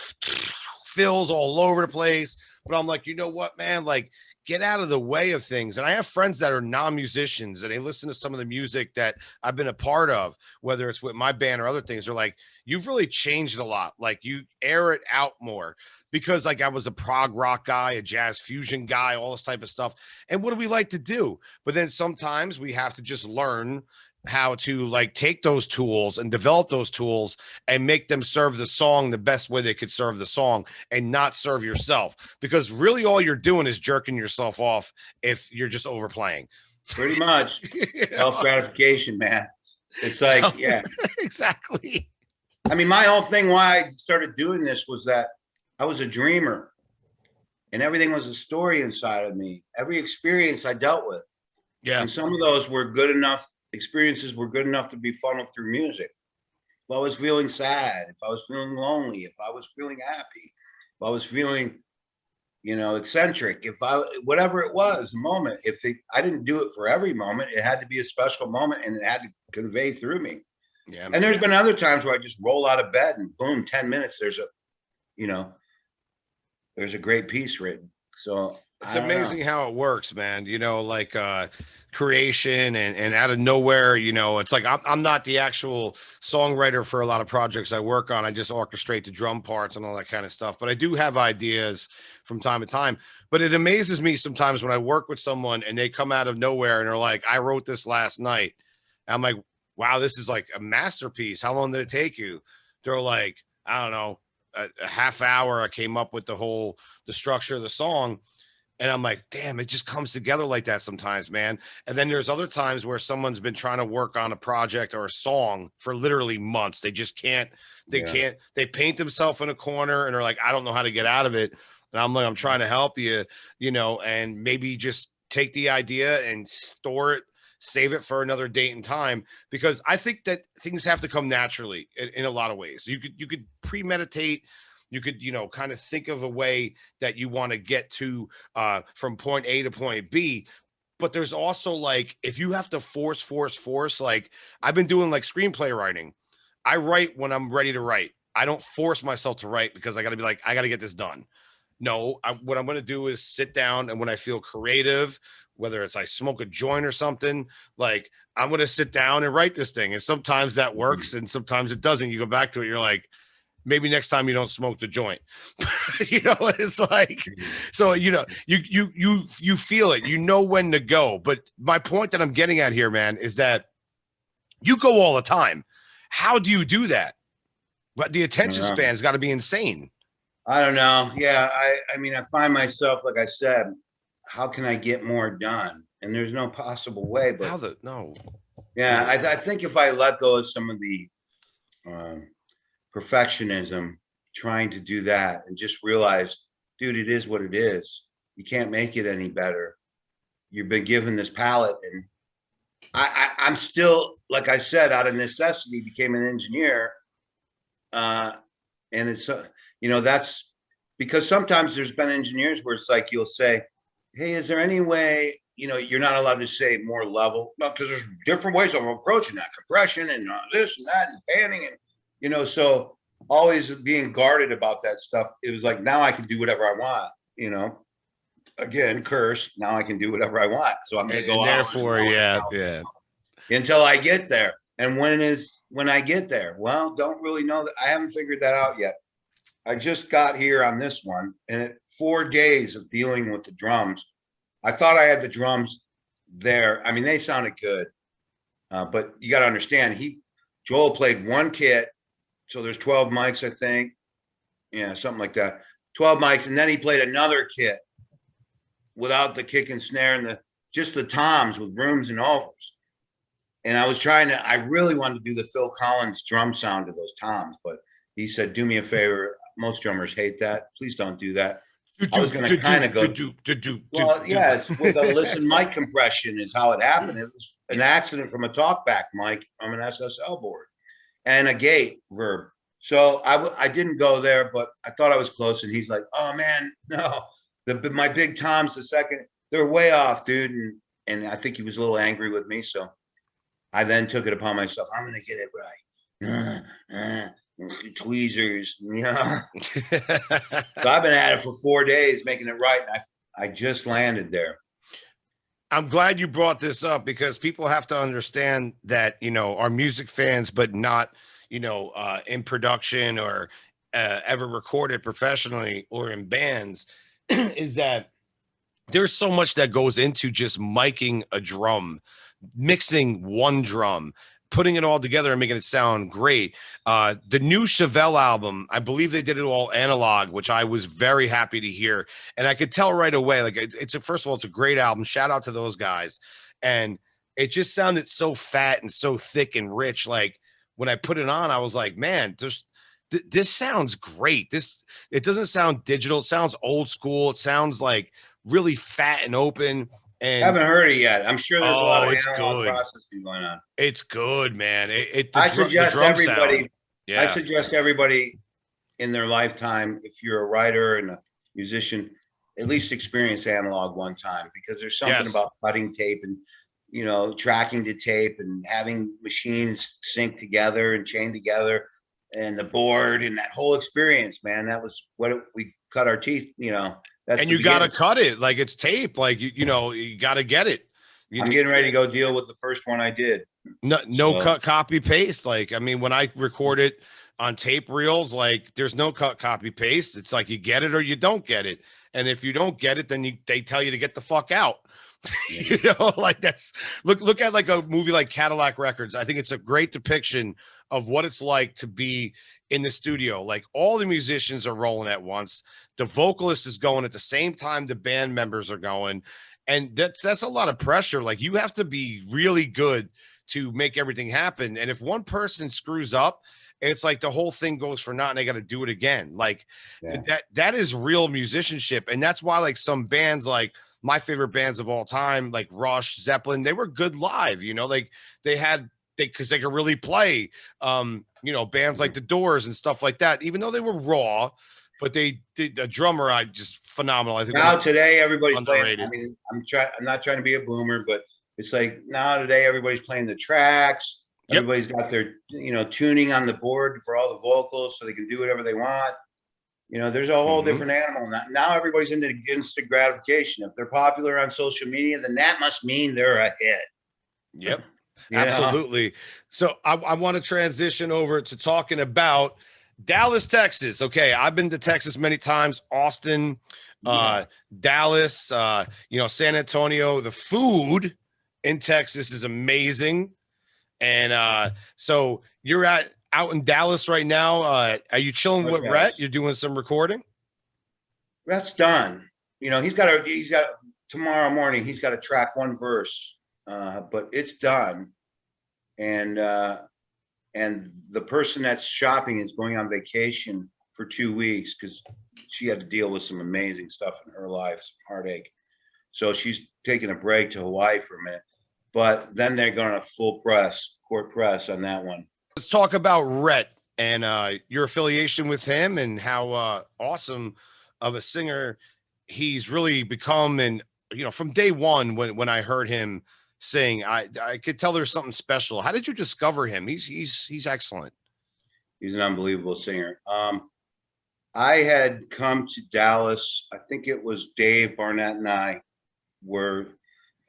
fills all over the place. But I'm like, you know what, man? Like, get out of the way of things. And I have friends that are non-musicians and they listen to some of the music that I've been a part of, whether it's with my band or other things. They're like, you've really changed a lot. Like, you air it out more. Because like I was a prog rock guy, a jazz fusion guy, all this type of stuff. And what do we like to do? But then sometimes we have to just learn how to like take those tools and develop those tools and make them serve the song the best way they could serve the song and not serve yourself, because really all you're doing is jerking yourself off if you're just overplaying. Pretty much self gratification, man. It's like, yeah, exactly. I mean, my whole thing why I started doing this was that I was a dreamer, and everything was a story inside of me. Every experience I dealt with, Yeah. and some of those were good enough. Experiences were good enough to be funneled through music. If I was feeling sad, if I was feeling lonely, if I was feeling happy, if I was feeling, eccentric, whatever it was, the moment. I didn't do it for every moment, it had to be a special moment, and it had to convey through me. Yeah. And there's been other times where I just roll out of bed and boom, 10 minutes, there's a great piece written. So it's amazing how it works, man. Like creation and out of nowhere, it's like I'm not the actual songwriter for a lot of projects I work on. I just orchestrate the drum parts and all that kind of stuff. But I do have ideas from time to time. But it amazes me sometimes when I work with someone and they come out of nowhere and they're like, I wrote this last night. And I'm like, wow, this is like a masterpiece. How long did it take you? They're like, I don't know, a half hour. I came up with the structure of the song. And I'm like, damn, it just comes together like that sometimes, man. And then there's other times where someone's been trying to work on a project or a song for literally months. They just can't, they paint themselves in a corner and are like, I don't know how to get out of it. And I'm like, I'm trying to help you, and maybe just take the idea and store it, save it for another date and time, because I think that things have to come naturally in a lot of ways. You could premeditate. You could, kind of think of a way that you want to get to from point A to point B. But there's also like, if you have to force, like I've been doing like screenplay writing. I write when I'm ready to write. I don't force myself to write because I got to be like, I got to get this done. No, what I'm going to do is sit down, and when I feel creative, whether it's I smoke a joint or something, like I'm going to sit down and write this thing. And sometimes that works and sometimes it doesn't. You go back to it, you're like, maybe next time you don't smoke the joint. It's like, so you feel it, you know when to go. But my point that I'm getting at here, man, is that you go all the time. How do you do that? But the attention span's got to be insane. I don't know. Yeah, I mean, I find myself, like I said, how can I get more done? And there's no possible way. But no. Yeah, I think if I let go of some of the perfectionism, trying to do that, and just realize, dude, it is what it is. You can't make it any better. You've been given this palette, and I'm still, like I said, out of necessity, became an engineer. And it's, that's because sometimes there's been engineers where it's like, you'll say, hey, is there any way, you're not allowed to say more level? No, because there's different ways of approaching that, compression and this and that and panning. And, so always being guarded about that stuff. It was like, now I can do whatever I want, again, curse. Now I can do whatever I want. So I'm going to go out. Therefore, yeah. Until I get there. And when I get there? Well, don't really know that. I haven't figured that out yet. I just got here on this one, and 4 days of dealing with the drums, I thought I had the drums there. I mean, they sounded good, but you got to understand, Joel played one kit, so there's 12 mics, I think, yeah, something like that, 12 mics, and then he played another kit without the kick and snare and just the toms with rooms and overs. And I really wanted to do the Phil Collins drum sound of those toms, but he said, do me a favor. Most drummers hate that. Please don't do that. I was going to kind of go, well, yeah, it's with a listen mic compression is how it happened. It was an accident from a talkback mic from an SSL board and a gate verb. So I didn't go there, but I thought I was close. And he's like, oh man, no, my big toms, the second, they're way off, dude. And I think he was a little angry with me. So I then took it upon myself. I'm going to get it right. Tweezers, So I've been at it for 4 days, making it right. And I just landed there. I'm glad you brought this up because people have to understand that, our music fans, but not, in production or ever recorded professionally or in bands, is that there's so much that goes into just miking a drum, mixing one drum, putting it all together and making it sound great. The new Chevelle album, I believe they did it all analog, which I was very happy to hear. And I could tell right away, like first of all, it's a great album. Shout out to those guys. And it just sounded so fat and so thick and rich. Like when I put it on, I was like, man, this sounds great. It doesn't sound digital. It sounds old school. It sounds like really fat and open. And I haven't heard it yet. I'm sure there's a lot of analog processing going on. It's good, man. I suggest everybody in their lifetime, if you're a writer and a musician, at least experience analog one time, because there's something about cutting tape and, tracking to tape and having machines sync together and chain together and the board and that whole experience, man. That was what we cut our teeth, and you got to cut it like it's tape. Like, you got to get it. I'm getting ready to go deal with the first one I did. No cut, copy, paste. Like, I mean, when I record it on tape reels, like there's no cut, copy, paste. It's like you get it or you don't get it. And if you don't get it, then they tell you to get the fuck out. Like that's look at like a movie like Cadillac Records. I think it's a great depiction of what it's like to be in the studio. Like all the musicians are rolling at once. The vocalist is going at the same time the band members are going. And that's a lot of pressure. Like you have to be really good to make everything happen. And if one person screws up, it's like the whole thing goes for naught and they got to do it again. Like that is real musicianship. And that's why like some bands, like my favorite bands of all time, like Rush, Zeppelin, they were good live, like because they could really play, bands like the Doors and stuff like that, even though they were raw, but they did a drummer. Just phenomenal. I think now today everybody's underrated. Playing. I mean, I'm not trying to be a boomer, but it's like now today everybody's playing the tracks. Everybody's got their, tuning on the board for all the vocals so they can do whatever they want. You know, there's a whole different animal. Now everybody's into instant gratification. If they're popular on social media, then that must mean they're a hit. Yep. Absolutely. So I want to transition over to talking about Dallas, Texas. Okay. I've been to Texas many times, Austin, Dallas, San Antonio. The food in Texas is amazing. And so you're out in Dallas right now. Are you chilling with Rhett? You're doing some recording? Rhett's done. He's got tomorrow morning, he's got to track one verse, but it's done. And the person that's shopping is going on vacation for 2 weeks because she had to deal with some amazing stuff in her life, some heartache. So she's taking a break to Hawaii for a minute, but then they're going to court press on that one. Let's talk about Rhett and your affiliation with him and how awesome of a singer he's really become. And, from day one, when I heard him sing, I could tell there's something special. How did you discover him? He's excellent. He's an unbelievable singer. I had come to Dallas. I think it was Dave Barnett and I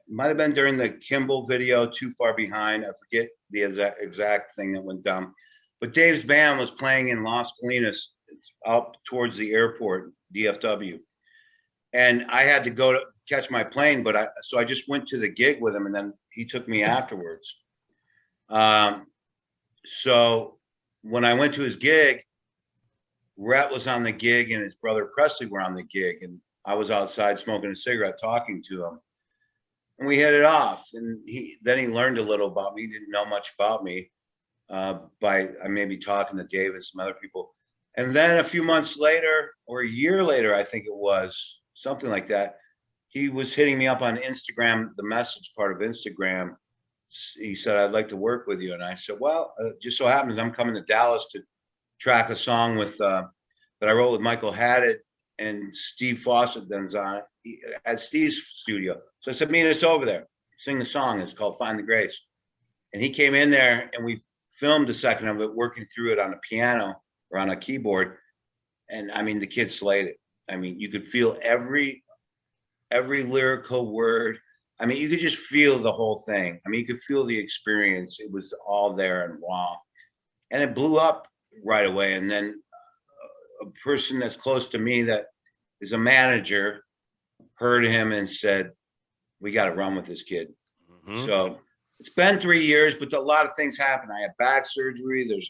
might have been during the Kimball video, Too Far Behind. I forget the exact thing that went down. But Dave's band was playing in Las Colinas out towards the airport, DFW. And I had to go to catch my plane, so I just went to the gig with him, and then he took me afterwards. So when I went to his gig, Rhett was on the gig and his brother Presley were on the gig, and I was outside smoking a cigarette talking to him. And we hit it off, and then he learned a little about me. He didn't know much about me by maybe talking to Dave and some other people. And then a few months later, or a year later, I think it was, something like that, he was hitting me up on Instagram, the message part of Instagram. He said, "I'd like to work with you." And I said, "Well, just so happens I'm coming to Dallas to track a song that I wrote with Michael Haddad and Steve Fawcett then's on it at Steve's studio." So I said, "Meet us over there. Sing the song. It's called Find the Grace." And he came in there and we filmed a second of it, working through it on a piano or on a keyboard. And I mean, the kid slayed it. I mean, you could feel every lyrical word. I mean, you could just feel the whole thing. I mean, you could feel the experience. It was all there, and wow. And it blew up right away. And then a person that's close to me that is a manager heard him and said, "We got to run with this kid." So it's been 3 years, but a lot of things happen. I had back surgery. There's,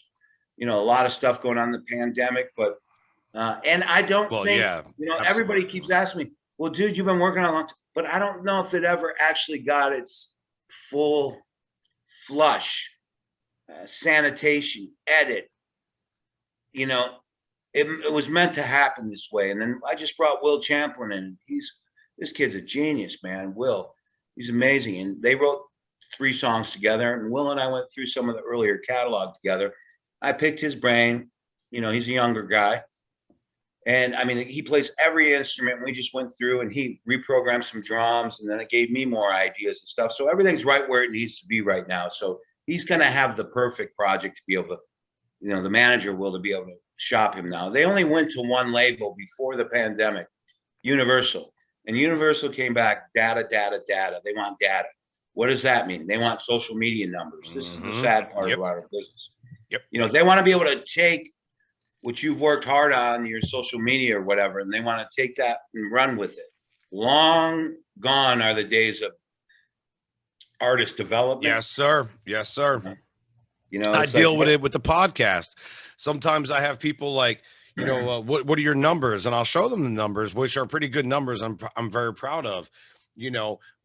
a lot of stuff going on in the pandemic, but and I don't think, absolutely. Everybody keeps asking me, "Well, dude, you've been working on a long time," but I don't know if it ever actually got its full flush, sanitation, edit. It was meant to happen this way. And then I just brought Will Champlin in. This kid's a genius, man. Will, he's amazing. And they wrote 3 songs together. And Will and I went through some of the earlier catalog together. I picked his brain. He's a younger guy. And I mean, he plays every instrument. We just went through and he reprogrammed some drums, and then it gave me more ideas and stuff. So everything's right where it needs to be right now. So he's going to have the perfect project to be able to, the manager will, to be able to shop him now. They only went to one label before the pandemic, Universal. And Universal came back, data. They want data. What does that mean? They want social media numbers. This is the sad part of our business. They want to be able to take what you've worked hard on, your social media or whatever, and they want to take that and run with it. Long gone are the days of artist development. Yes, sir. I deal with it with the podcast. Sometimes I have people like, what are your numbers? And I'll show them the numbers, which are pretty good numbers. I'm very proud of,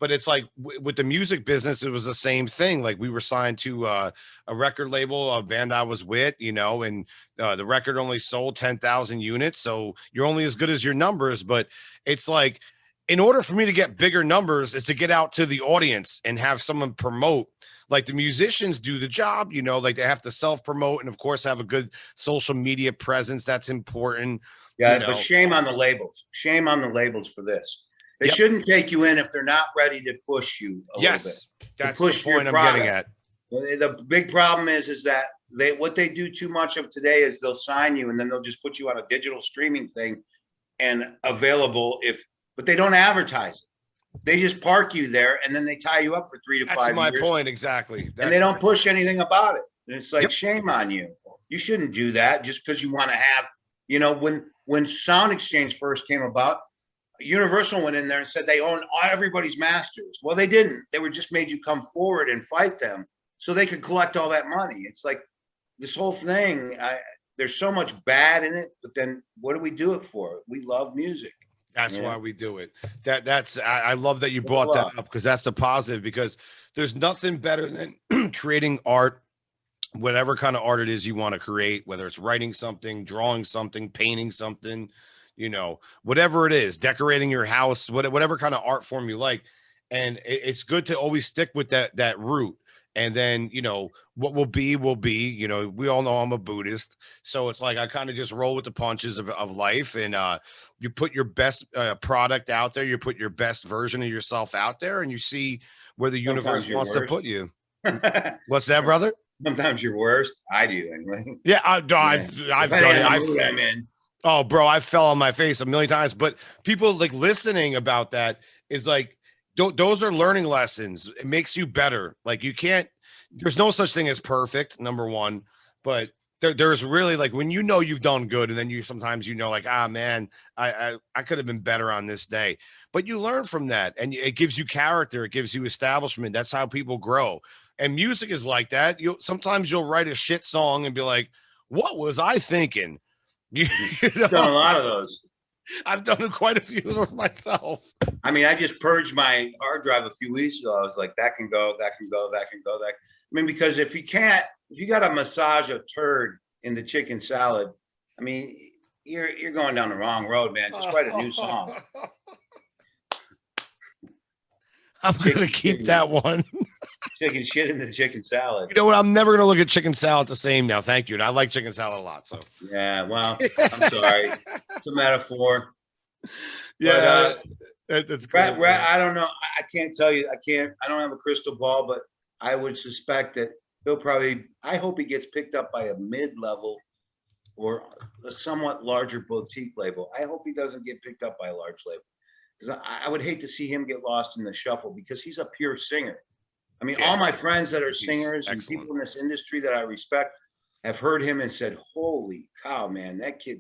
but it's like with the music business, it was the same thing. Like we were signed to a record label, a band I was with, and the record only sold 10,000 units. So you're only as good as your numbers. But it's like, in order for me to get bigger numbers is to get out to the audience and have someone promote. Like the musicians do the job, like they have to self-promote and of course have a good social media presence. That's important. Yeah, but shame on the labels. Shame on the labels for this. They shouldn't take you in if they're not ready to push you a little bit. That's the point I'm getting at. The big problem is that what they do too much of today is they'll sign you and then they'll just put you on a digital streaming thing and available but they don't advertise it. They just park you there and then they tie you up for 3 to 5 years. That's my point, exactly. And they don't push anything about it. And it's like, shame on you. You shouldn't do that just because you want to have, when Sound Exchange first came about, Universal went in there and said they own everybody's masters. Well, they didn't. They were just made you come forward and fight them so they could collect all that money. It's like this whole thing, there's so much bad in it, but then what do we do it for? We love music. That's why we do it. I love that you brought that up, because that's the positive, because there's nothing better than creating art, whatever kind of art it is you want to create, whether it's writing something, drawing something, painting something, whatever it is, decorating your house, whatever kind of art form you like. And it's good to always stick with that root. And then, what will be, we all know I'm a Buddhist. So it's like, I kind of just roll with the punches of life. And you put your best product out there. You put your best version of yourself out there, and you see where the universe wants to put you. What's that, brother? Sometimes you're worst. I do anyway. Yeah, I've done it. I'm in. Oh, bro, I fell on my face a million times. But people like listening about that is like, those are learning lessons. It makes you better. Like, there's no such thing as perfect, number one, but there's really, like, when you've done good, and then you sometimes like, man, I could have been better on this day. But you learn from that, and it gives you character. It gives you establishment. That's how people grow. And music is like that. Sometimes you'll write a shit song and be like, what was I thinking? I've done a lot of those. I've done quite a few of those myself. I mean, I just purged my hard drive a few weeks ago. I was like, that can go, that can go, that can go. I mean, because if you got to massage a turd in the chicken salad, I mean, you're going down the wrong road, man. Just write a new song. I'm going to keep that one. Chicken shit in the chicken salad. You know what? I'm never going to look at chicken salad the same now. Thank you. And I like chicken salad a lot. So yeah, well, I'm sorry. It's a metaphor. Yeah, but, that's great. I don't know. I can't tell you. I don't have a crystal ball, but I would suspect that I hope he gets picked up by a mid-level or a somewhat larger boutique label. I hope he doesn't get picked up by a large label, because I would hate to see him get lost in the shuffle, because he's a pure singer. I mean, all my friends that are singers and people in this industry that I respect have heard him and said, holy cow, man, that kid,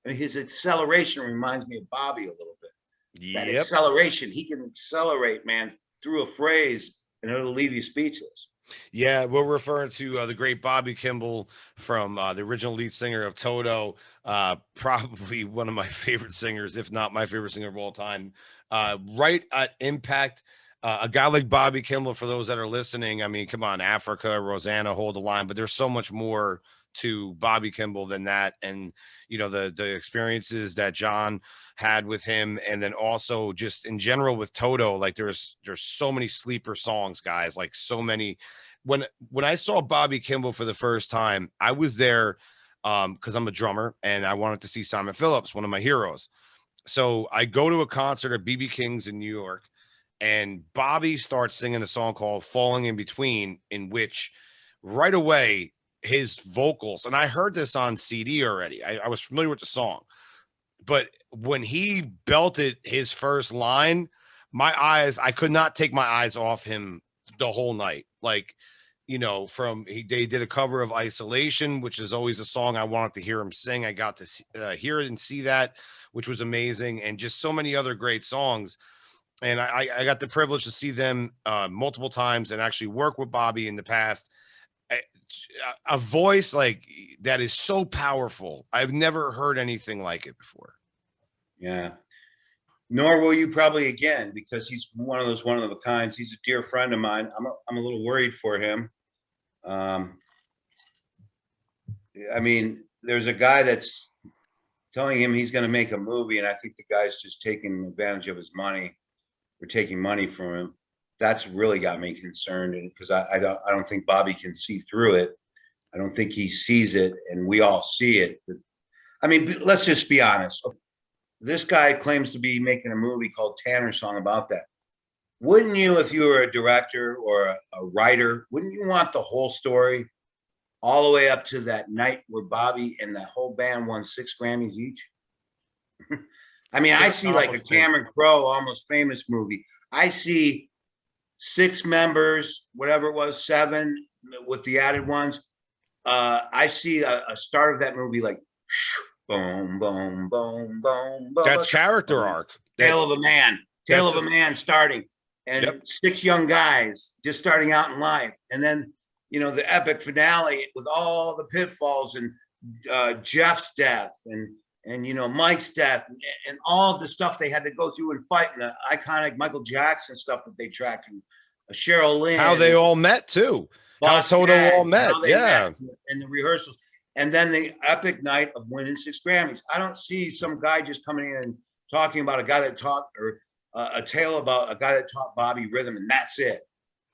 I mean, his acceleration reminds me of Bobby a little bit. That acceleration, he can accelerate, man, through a phrase, and it'll leave you speechless. Yeah, we're referring to the great Bobby Kimball from the original lead singer of Toto, probably one of my favorite singers, if not my favorite singer of all time. Right at Impact, a guy like Bobby Kimball, for those that are listening, I mean, come on, Africa, Rosanna, Hold the Line, but there's so much more to Bobby Kimball than that. And, the experiences that John had with him, and then also just in general with Toto, like there's so many sleeper songs, guys, like so many. When I saw Bobby Kimball for the first time, I was there because I'm a drummer and I wanted to see Simon Phillips, one of my heroes. So I go to a concert at BB King's in New York, and Bobby starts singing a song called Falling in Between, in which right away his vocals, and I heard this on CD already. I was familiar with the song, but when he belted his first line, I could not take my eyes off him the whole night. Like, they did a cover of Isolation, which is always a song I wanted to hear him sing. I got to hear it and see that, which was amazing. And just so many other great songs. And I got the privilege to see them multiple times and actually work with Bobby in the past. A voice like that is so powerful. I've never heard anything like it before. Yeah. Nor will you probably again, because he's one of a kinds. He's a dear friend of mine. I'm a little worried for him. I mean, there's a guy that's telling him he's going to make a movie, and I think the guy's just taking advantage of his money. We're taking money from him. That's really got me concerned, and because I don't think Bobby can see through it. I don't think he sees it, and we all see it. I mean, let's just be honest. This guy claims to be making a movie called Tanner Song about that. Wouldn't you, if you were a director or a writer, wouldn't you want the whole story all the way up to that night where Bobby and that whole band won 6 Grammys each? I mean, I Big see like a accomplishment. Cameron Crowe Almost Famous movie. I see 6 members, whatever it was, 7 with the added ones. I see a start of that movie like boom, boom, boom, boom, boom, That's character boom. arc. Tale of a man, Tale That's of a man starting, and yep. 6 young guys just starting out in life, and then the epic finale with all the pitfalls and Jeff's death and Mike's death and all of the stuff they had to go through and fight, and the iconic Michael Jackson stuff that they tracked, and Cheryl How Lynn they and all met too. How Boss Toto all Nags, met. how they Yeah. met in the rehearsals, and then the epic night of winning 6 Grammys. I don't see some guy just coming in and talking about a guy that taught, or a tale about a guy that taught Bobby rhythm, and that's it.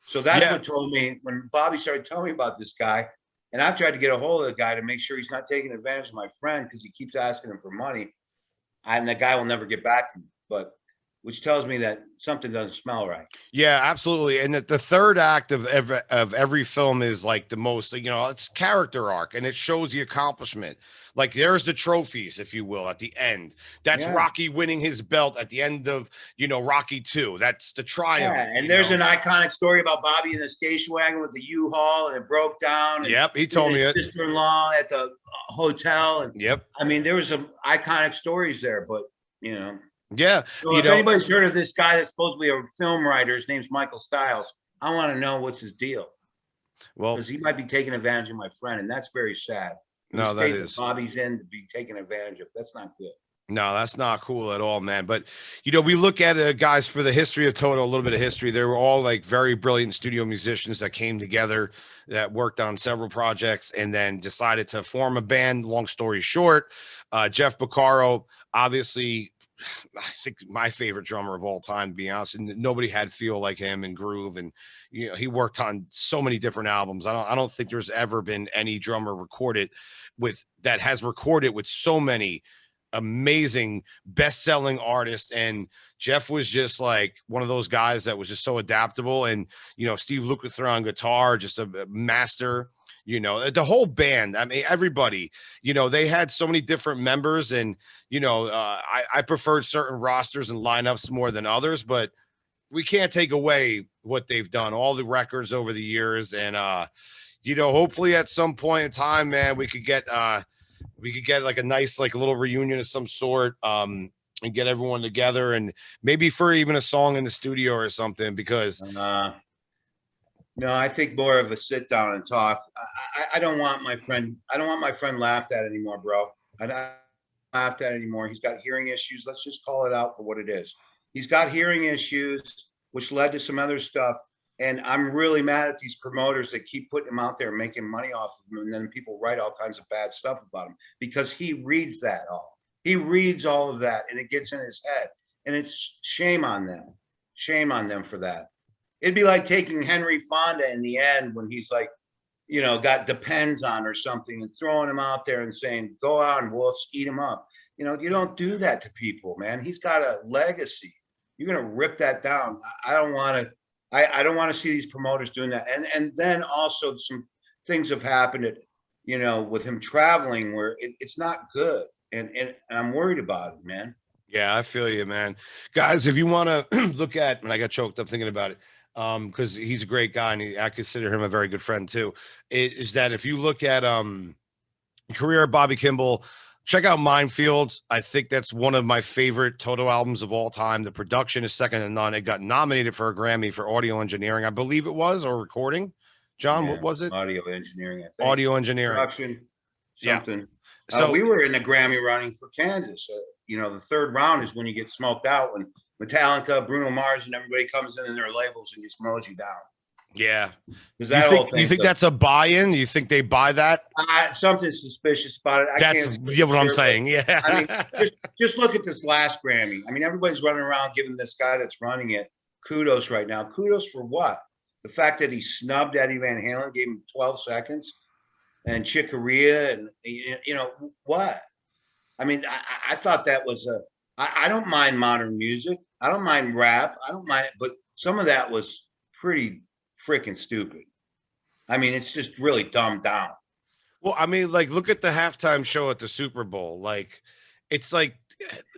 So that's Yeah. what told me when Bobby started telling me about this guy, and I've tried to get a hold of the guy to make sure he's not taking advantage of my friend because he keeps asking him for money, and the guy will never get back to me. But which tells me that something doesn't smell right. Yeah, absolutely. And the third act of every film is like the most, it's character arc and it shows the accomplishment. Like there's the trophies, if you will, at the end. That's Yeah. Rocky winning his belt at the end of, Rocky 2. That's the triumph. Yeah, and there's an iconic story about Bobby in the station wagon with the U-Haul, and it broke down. And Yep, he told me his it. sister-in-law at the hotel, and Yep. I mean, there was some iconic stories there. But Yeah. so if anybody's heard of this guy that's supposedly a film writer, his name's Michael Stiles. I want to know what's his deal, Well, because he might be taking advantage of my friend, and that's very sad. no, The that state is. Bobby's in to be taken advantage of. That's not good. No, that's not cool at all, man. But we look at guys for the history of Toto, a little bit of history. They were all like very brilliant studio musicians that came together, that worked on several projects, and then decided to form a band. Long story short, Jeff Beccaro, obviously, I think my favorite drummer of all time, to be honest. And nobody had feel like him and groove, and he worked on so many different albums. I don't think there's ever been any drummer recorded that has recorded with so many amazing best-selling artist. And Jeff was just like one of those guys that was just so adaptable. And Steve Lukather on guitar, just a master. The whole band, I mean, everybody, they had so many different members. And I preferred certain rosters and lineups more than others, but we can't take away what they've done, all the records over the years. And hopefully at some point in time, man, we could get like a nice, like a little reunion of some sort, and get everyone together, and maybe for even a song in the studio or something, because no, I think more of a sit down and talk. I don't want my friend. I don't want my friend laughed at anymore, bro. I don't laughed at anymore. He's got hearing issues. Let's just call it out for what it is. He's got hearing issues, which led to some other stuff. And I'm really mad at these promoters that keep putting him out there and making money off of him. And then people write all kinds of bad stuff about him because he reads that all. He reads all of that and it gets in his head. And it's shame on them. Shame on them for that. It'd be like taking Henry Fonda in the end when he's like, got Depends on or something, and throwing him out there and saying, go on, wolves, eat him up. You don't do that to people, man. He's got a legacy. You're going to rip that down. I don't want to. I don't want to see these promoters doing that. And then also some things have happened with him traveling where it's not good. And I'm worried about it, man. yeah, I feel you, man. Guys, if you want to look at, and I got choked up thinking about it, because he's a great guy, and I consider him a very good friend too, is that if you look at career of Bobby Kimball, check out Minefields. I think that's one of my favorite Toto albums of all time. The production is second to none. It got nominated for a Grammy for audio engineering, I believe it was, or recording. John, what was it? Audio engineering, I think. Audio engineering. Production, something. Yeah. So we were in the Grammy running for Kansas. The third round is when you get smoked out, when Metallica, Bruno Mars, and everybody comes in their labels and just mows you down. Yeah. You think that's a buy-in? You think they buy that? Something suspicious about it. That's what I'm saying. Yeah. I mean, just look at this last Grammy. I mean, everybody's running around giving this guy that's running it kudos right now. Kudos for what? The fact that he snubbed Eddie Van Halen, gave him 12 seconds, and Chick Corea, and what? I mean, I thought that was I don't mind modern music. I don't mind rap. I don't mind, but some of that was pretty freaking stupid. I mean, it's just really dumbed down. Well, I mean, like, look at the halftime show at the Super Bowl. Like, it's like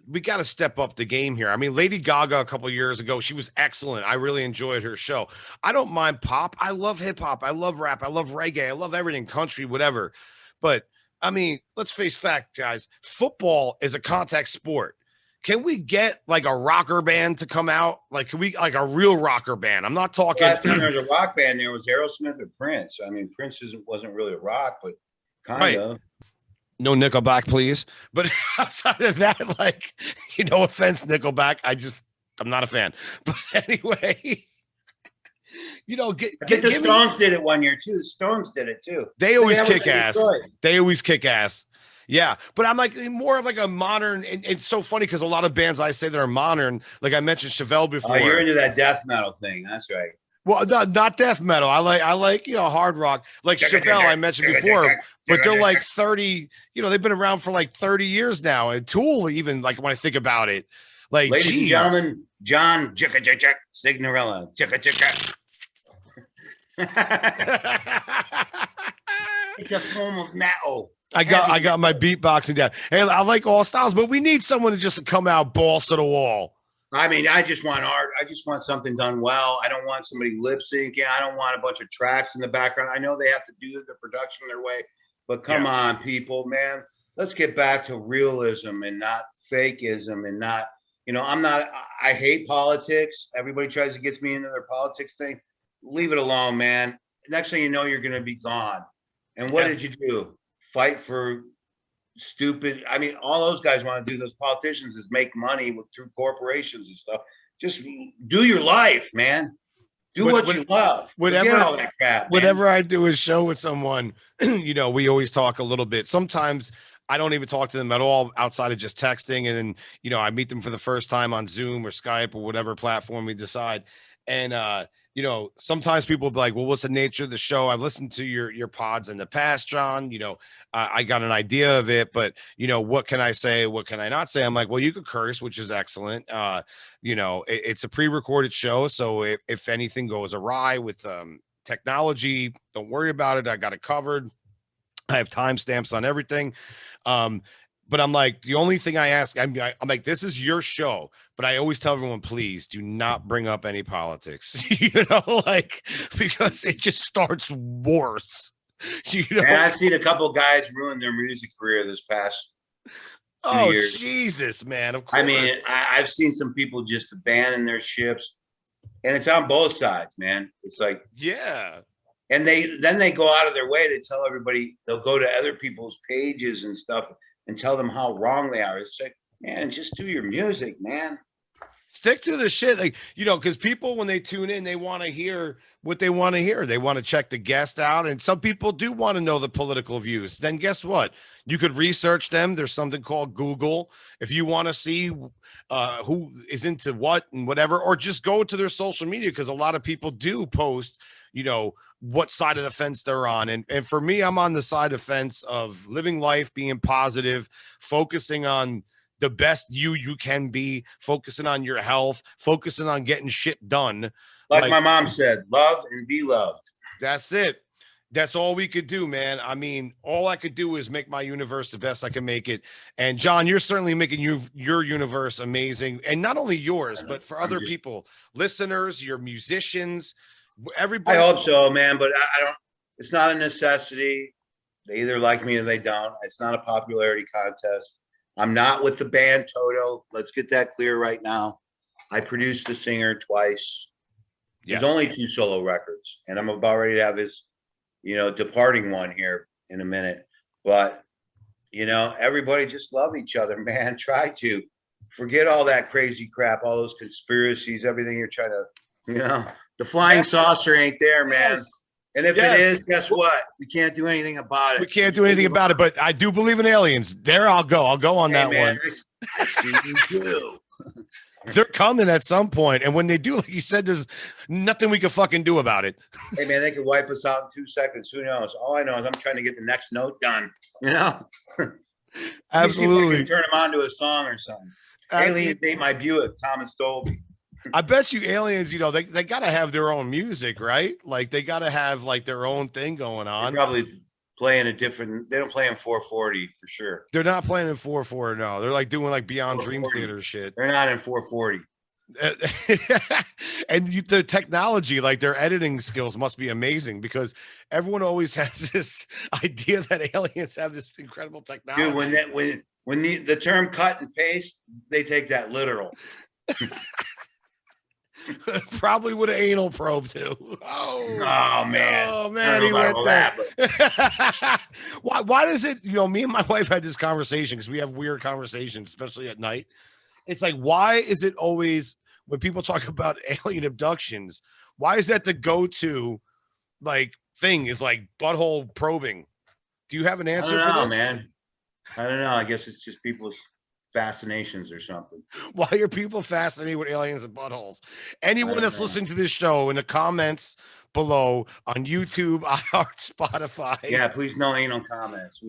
we got to step up the game here. I mean, Lady Gaga a couple years ago, she was excellent. I really enjoyed her show. I don't mind pop. I love hip hop. I love rap. I love reggae. I love everything, country, whatever. But I mean, let's face fact, guys. Football is a contact sport. Can we get like a rocker band to come out? Like, can we like a real rocker band? I'm not talking. Last time there was a rock band, there was Aerosmith or Prince. I mean, Prince wasn't really a rock, but kind of. No Nickelback, please. But outside of that, like, no offense, Nickelback. I'm not a fan. But anyway, the Stones did it one year too. The Stones did it too. They always kick ass. They always kick ass. Yeah, but I'm like more of like a modern, and it's so funny because a lot of bands I say that are modern, like I mentioned Chevelle before. Oh, you're into that death metal thing. That's right. Well, not death metal. I like hard rock, like Chevelle I mentioned before, but they're like 30. They've been around for like 30 years now, and Tool even, like, when I think about it, like, ladies and gentlemen, John Signorella. It's a form of metal. I got my beatboxing down. Hey, I like all styles, but we need someone to come out balls to the wall. I mean, I just want art. I just want something done well. I don't want somebody lip syncing. I don't want a bunch of tracks in the background. I know they have to do the production their way, but come on, people, man. Let's get back to realism and not fakeism and not, I hate politics. Everybody tries to get me into their politics thing. Leave it alone, man. Next thing you know, you're going to be gone. And what did you do? Fight for stupid. I mean, all those guys want to do, those politicians, is make money through corporations and stuff. Just do your life, man. Do what you love. All that crap, whatever I do a show with someone, we always talk a little bit. Sometimes I don't even talk to them at all outside of just texting. And then, I meet them for the first time on Zoom or Skype or whatever platform we decide. And, sometimes people will be like, well, what's the nature of the show? I've listened to your pods in the past, John. I got an idea of it, but, what can I say? What can I not say? I'm like, well, you could curse, which is excellent. It's a pre-recorded show. So if anything goes awry with technology, don't worry about it. I got it covered. I have timestamps on everything. But I'm like, the only thing I ask, I'm like, this is your show, but I always tell everyone, please do not bring up any politics, because it just starts worse. And I've seen a couple of guys ruin their music career this past 2 years. Jesus, man. Of course. I mean, I've seen some people just abandon their ships, and it's on both sides, man. It's like, yeah. And they go out of their way to tell everybody. They'll go to other people's pages and stuff and tell them how wrong they are. It's like, man, just do your music, man. Stick to the shit. Like, because people, when they tune in, they want to hear what they want to hear. They want to check the guest out. And some people do want to know the political views. Then guess what? You could research them. There's something called Google. If you want to see who is into what and whatever, or just go to their social media, because a lot of people do post, what side of the fence they're on. And for me, I'm on the side of fence of living life, being positive, focusing on the best you can be, focusing on your health, focusing on getting shit done. Like my mom said, love and be loved. That's it. That's all we could do, man. I mean, all I could do is make my universe the best I can make it. And John, you're certainly making your universe amazing. And not only yours, but for other people, listeners, your musicians, everybody. I hope so, man, but I don't, it's not a necessity. They either like me or they don't. It's not a popularity contest. I'm not with the band Toto. Let's get that clear right now. I produced the singer twice. Yes. There's only 2 solo records, and I'm about ready to have his, departing one here in a minute. But, everybody just love each other, man. Try to forget all that crazy crap, all those conspiracies, everything you're trying to, the flying saucer ain't there, man. Yes. And if it is, guess what? We can't do anything about it. We can't do anything about it, but I do believe in aliens. There, I'll go on that one. I see you too. They're coming at some point, and when they do, like you said, there's nothing we can fucking do about it. Hey, man, they could wipe us out in 2 seconds. Who knows? All I know is I'm trying to get the next note done. Absolutely. Turn them on to a song or something. Aliens ate my Buick, Thomas Dolby. I bet you aliens, they got to have their own music, right? Like they got to have like their own thing going They on. probably play in a different. They don't play in 440 for sure. They're not playing in 4/4, no. They're like doing like Beyond Dream 440. Theater shit. They're not in 440. And the technology, like their editing skills must be amazing because everyone always has this idea that aliens have this incredible technology. Dude, when the term cut and paste, they take that literal. Probably with an anal probe too. Oh man. Oh man, he went there. That, why does it, me and my wife had this conversation because we have weird conversations, especially at night. It's like, why is it always when people talk about alien abductions, why is that the go-to like thing is like butthole probing? Do you have an answer I don't know, for this? man. I don't know. I guess it's just people's fascinations or something. Why are people fascinated with aliens and buttholes? Anyone that's know. listening to this show in the comments below on YouTube, iHeart, Spotify. Yeah, please no anal comments.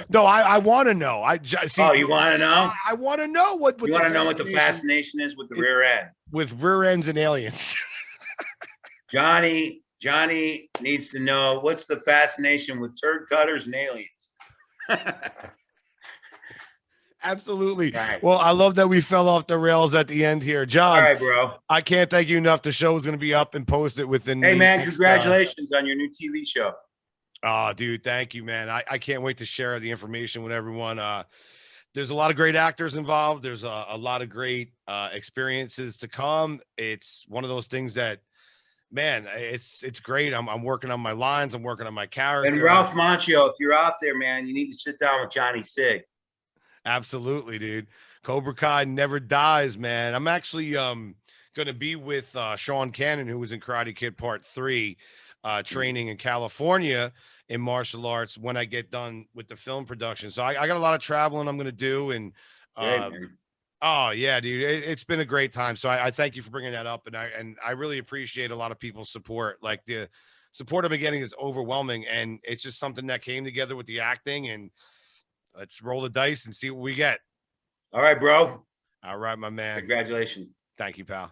No, I want to know. See. Oh, you want to know? I want to know what you want to know what the fascination is with the rear end. With rear ends and aliens. Johnny needs to know what's the fascination with turd cutters and aliens. Absolutely. Right. Well, I love that we fell off the rails at the end here. John. All right, bro. I can't thank you enough. The show is going to be up and posted within. Hey, man, congratulations on your new TV show. Oh, dude, thank you, man. I can't wait to share the information with everyone. There's a lot of great actors involved. There's a lot of great experiences to come. It's one of those things that, man, it's great. I'm working on my lines. I'm working on my character. And Ralph Macchio, if you're out there, man, you need to sit down with Johnny Sig. Absolutely, dude. Cobra Kai never dies, man. I'm actually going to be with Sean Cannon, who was in Karate Kid Part 3, training in California in martial arts when I get done with the film production. So I got a lot of traveling I'm going to do. And oh, yeah, dude, it's been a great time. So I thank you for bringing that up. And I really appreciate a lot of people's support. Like the support I've been getting is overwhelming. And it's just something that came together with the acting, and let's roll the dice and see what we get. All right, bro. All right, my man. Congratulations. Thank you, pal.